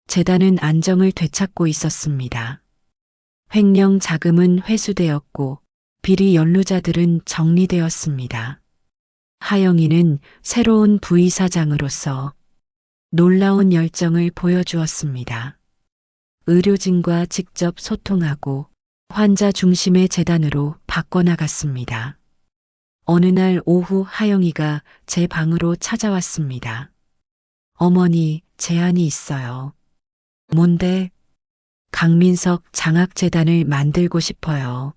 재단은 안정을 되찾고 있었습니다. 횡령 자금은 회수되었고 비리 연루자들은 정리되었습니다. 하영이는 새로운 부이사장으로서 놀라운 열정을 보여주었습니다. 의료진과 직접 소통하고 환자 중심의 재단으로 바꿔나갔습니다. 어느 날 오후 하영이가 제 방으로 찾아왔습니다. 어머니, 제안이 있어요. 뭔데? 강민석 장학재단을 만들고 싶어요.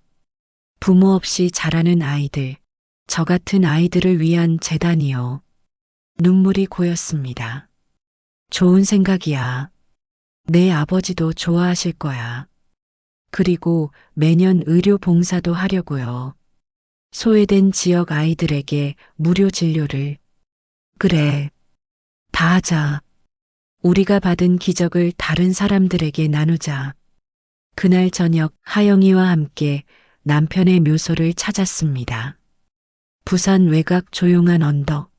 부모 없이 자라는 아이들, 저 같은 아이들을 위한 재단이요. 눈물이 고였습니다. 좋은 생각이야. 내 아버지도 좋아하실 거야. 그리고 매년 의료 봉사도 하려고요. 소외된 지역 아이들에게 무료 진료를. 그래. 다 하자. 우리가 받은 기적을 다른 사람들에게 나누자. 그날 저녁 하영이와 함께 남편의 묘소를 찾았습니다. 부산 외곽 조용한 언덕.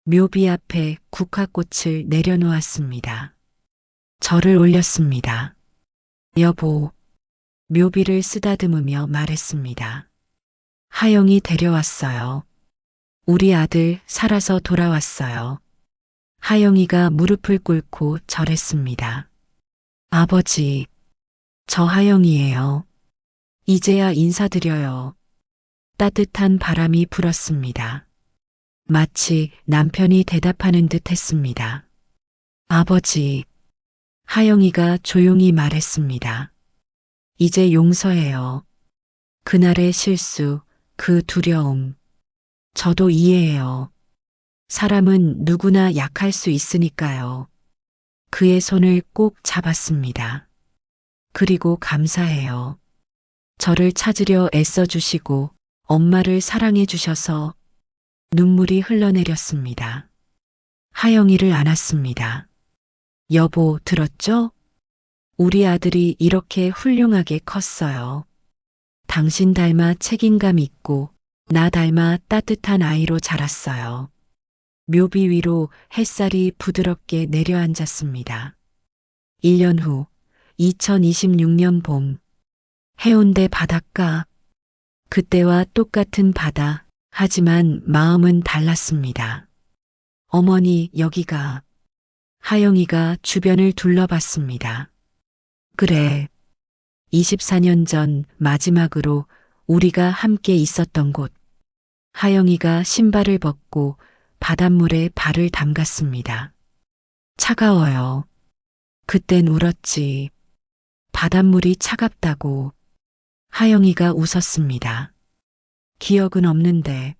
묘비 앞에 국화꽃을 내려놓았습니다. 절을 올렸습니다. 여보, 묘비를 쓰다듬으며 말했습니다. 하영이 데려왔어요. 우리 아들 살아서 돌아왔어요. 하영이가 무릎을 꿇고 절했습니다. 아버지, 저 하영이에요. 이제야 인사드려요. 따뜻한 바람이 불었습니다. 마치 남편이 대답하는 듯 했습니다. 아버지, 하영이가 조용히 말했습니다. 이제 용서해요. 그날의 실수, 그 두려움. 저도 이해해요. 사람은 누구나 약할 수 있으니까요. 그의 손을 꼭 잡았습니다. 그리고 감사해요. 저를 찾으려 애써주시고 엄마를 사랑해 주셔서. 눈물이 흘러내렸습니다. 하영이를 안았습니다. 여보, 들었죠? 우리 아들이 이렇게 훌륭하게 컸어요. 당신 닮아 책임감 있고 나 닮아 따뜻한 아이로 자랐어요. 묘비 위로 햇살이 부드럽게 내려앉았습니다. 1년 후 2026년 봄 해운대 바닷가. 그때와 똑같은 바다. 하지만 마음은 달랐습니다. 어머니, 여기가. 하영이가 주변을 둘러봤습니다. 그래. 24년 전 마지막으로 우리가 함께 있었던 곳. 하영이가 신발을 벗고 바닷물에 발을 담갔습니다. 차가워요. 그땐 울었지. 바닷물이 차갑다고. 하영이가 웃었습니다. 기억은 없는데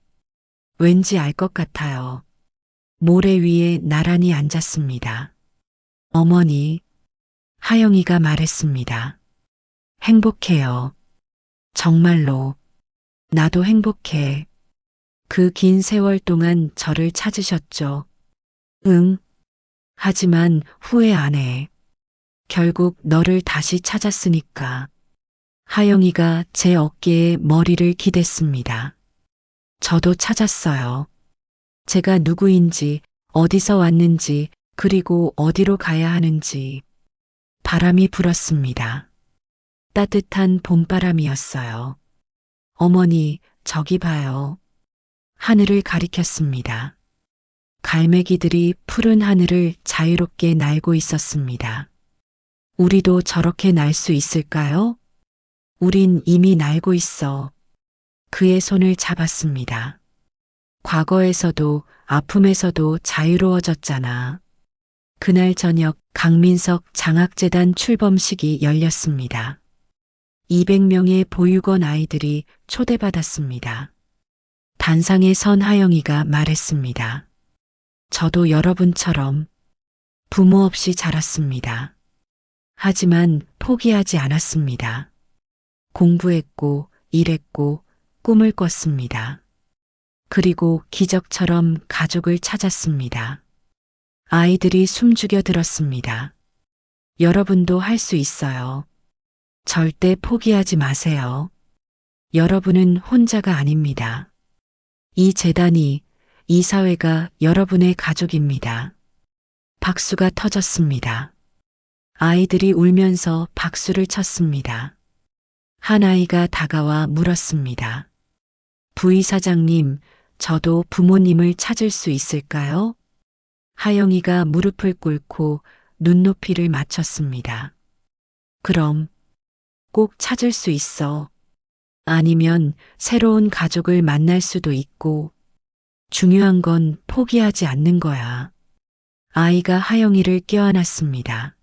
왠지 알 것 같아요. 모래 위에 나란히 앉았습니다. 어머니, 하영이가 말했습니다. 행복해요. 정말로. 나도 행복해. 그 긴 세월 동안 저를 찾으셨죠. 응. 하지만 후회 안 해. 결국 너를 다시 찾았으니까. 하영이가 제 어깨에 머리를 기댔습니다. 저도 찾았어요. 제가 누구인지, 어디서 왔는지, 그리고 어디로 가야 하는지. 바람이 불었습니다. 따뜻한 봄바람이었어요. 어머니, 저기 봐요. 하늘을 가리켰습니다. 갈매기들이 푸른 하늘을 자유롭게 날고 있었습니다. 우리도 저렇게 날 수 있을까요? 우린 이미 날고 있어. 그의 손을 잡았습니다. 과거에서도 아픔에서도 자유로워졌잖아. 그날 저녁 강민석 장학재단 출범식이 열렸습니다. 200명의 보육원 아이들이 초대받았습니다. 단상에 선 하영이가 말했습니다. 저도 여러분처럼 부모 없이 자랐습니다. 하지만 포기하지 않았습니다. 공부했고 일했고 꿈을 꿨습니다. 그리고 기적처럼 가족을 찾았습니다. 아이들이 숨죽여 들었습니다. 여러분도 할 수 있어요. 절대 포기하지 마세요. 여러분은 혼자가 아닙니다. 이 재단이, 이 사회가 여러분의 가족입니다. 박수가 터졌습니다. 아이들이 울면서 박수를 쳤습니다. 한 아이가 다가와 물었습니다. 부이사장님, 저도 부모님을 찾을 수 있을까요? 하영이가 무릎을 꿇고 눈높이를 맞췄습니다. 그럼 꼭 찾을 수 있어. 아니면 새로운 가족을 만날 수도 있고, 중요한 건 포기하지 않는 거야. 아이가 하영이를 껴안았습니다.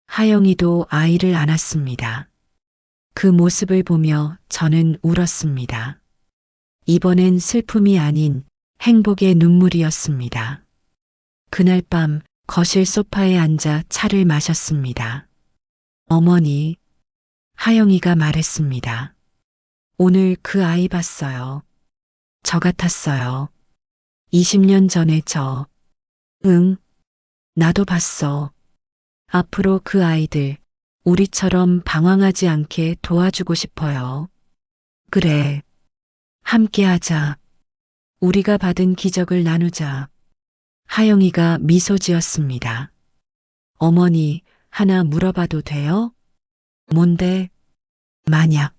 하영이도 아이를 안았습니다. 그 모습을 보며 저는 울었습니다. 이번엔 슬픔이 아닌 행복의 눈물이었습니다. 그날 밤 거실 소파에 앉아 차를 마셨습니다. 어머니, 하영이가 말했습니다. 오늘 그 아이 봤어요. 저 같았어요. 20년 전에 저. 응, 나도 봤어. 앞으로 그 아이들, 우리처럼 방황하지 않게 도와주고 싶어요. 그래. 함께 하자. 우리가 받은 기적을 나누자. 하영이가 미소 지었습니다. 어머니, 하나 물어봐도 돼요? 뭔데? 만약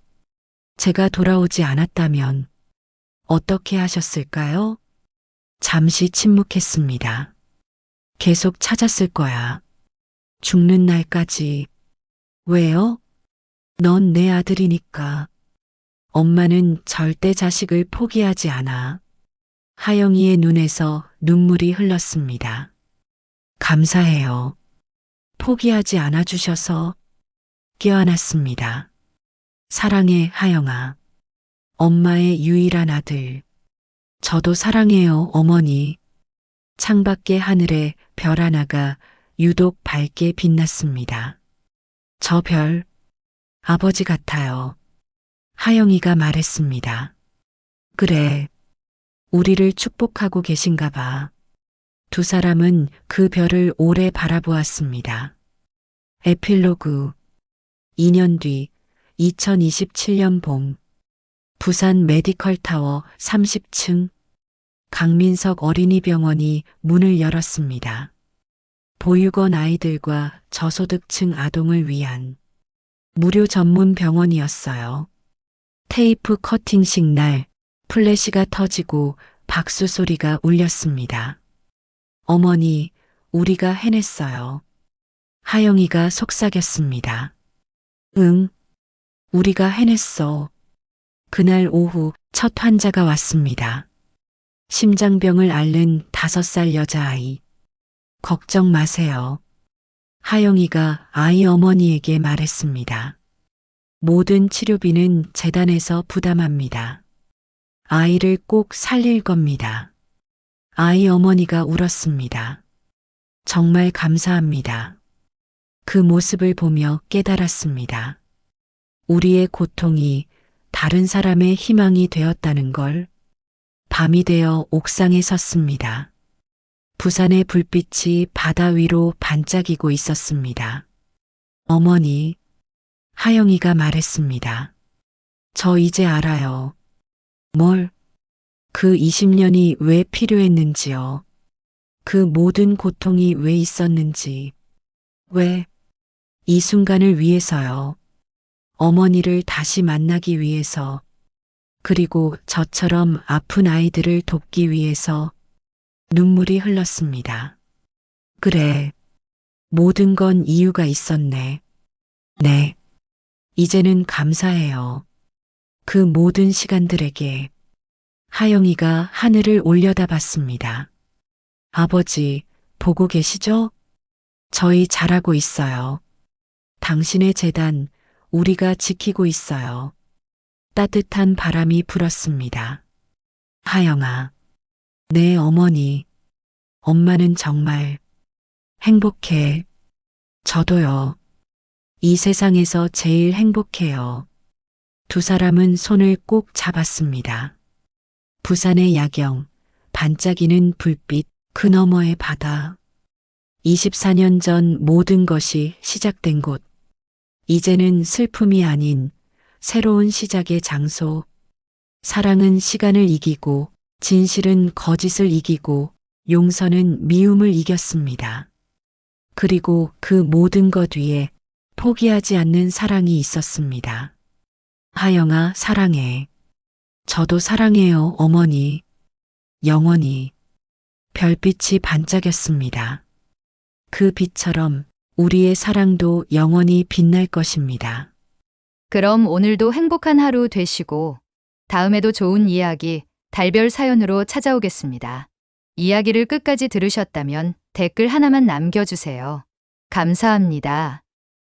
제가 돌아오지 않았다면 어떻게 하셨을까요? 잠시 침묵했습니다. 계속 찾았을 거야. 죽는 날까지. 왜요? 넌 내 아들이니까. 엄마는 절대 자식을 포기하지 않아. 하영이의 눈에서 눈물이 흘렀습니다. 감사해요. 포기하지 않아 주셔서. 껴안았습니다. 사랑해, 하영아. 엄마의 유일한 아들. 저도 사랑해요, 어머니. 창밖의 하늘에 별 하나가 유독 밝게 빛났습니다. 저 별, 아버지 같아요. 하영이가 말했습니다. 그래, 우리를 축복하고 계신가 봐. 두 사람은 그 별을 오래 바라보았습니다. 에필로그. 2년 뒤 2027년 봄. 부산 메디컬 타워 30층 강민석 어린이병원이 문을 열었습니다. 보육원 아이들과 저소득층 아동을 위한 무료 전문 병원이었어요. 테이프 커팅식 날 플래시가 터지고 박수 소리가 울렸습니다. 어머니, 우리가 해냈어요. 하영이가 속삭였습니다. 응, 우리가 해냈어. 그날 오후 첫 환자가 왔습니다. 심장병을 앓는 5살 여자아이. 걱정 마세요. 하영이가 아이 어머니에게 말했습니다. 모든 치료비는 재단에서 부담합니다. 아이를 꼭 살릴 겁니다. 아이 어머니가 울었습니다. 정말 감사합니다. 그 모습을 보며 깨달았습니다. 우리의 고통이 다른 사람의 희망이 되었다는 걸. 밤이 되어 옥상에 섰습니다. 부산의 불빛이 바다 위로 반짝이고 있었습니다. 어머니, 하영이가 말했습니다. 저 이제 알아요. 뭘? 그 20년이 왜 필요했는지요. 그 모든 고통이 왜 있었는지. 왜? 이 순간을 위해서요. 어머니를 다시 만나기 위해서. 그리고 저처럼 아픈 아이들을 돕기 위해서. 눈물이 흘렀습니다. 그래. 모든 건 이유가 있었네. 네. 이제는 감사해요. 그 모든 시간들에게. 하영이가 하늘을 올려다봤습니다. 아버지, 보고 계시죠? 저희 잘하고 있어요. 당신의 재단, 우리가 지키고 있어요. 따뜻한 바람이 불었습니다. 하영아, 내 어머니, 엄마는 정말 행복해. 저도요. 이 세상에서 제일 행복해요. 두 사람은 손을 꼭 잡았습니다. 부산의 야경, 반짝이는 불빛, 그 너머의 바다. 24년 전 모든 것이 시작된 곳. 이제는 슬픔이 아닌 새로운 시작의 장소. 사랑은 시간을 이기고, 진실은 거짓을 이기고, 용서는 미움을 이겼습니다. 그리고 그 모든 것 위에 포기하지 않는 사랑이 있었습니다. 하영아, 사랑해. 저도 사랑해요, 어머니. 영원히. 별빛이 반짝였습니다. 그 빛처럼 우리의 사랑도 영원히 빛날 것입니다. 그럼 오늘도 행복한 하루 되시고 다음에도 좋은 이야기, 달별 사연으로 찾아오겠습니다. 이야기를 끝까지 들으셨다면 댓글 하나만 남겨주세요. 감사합니다.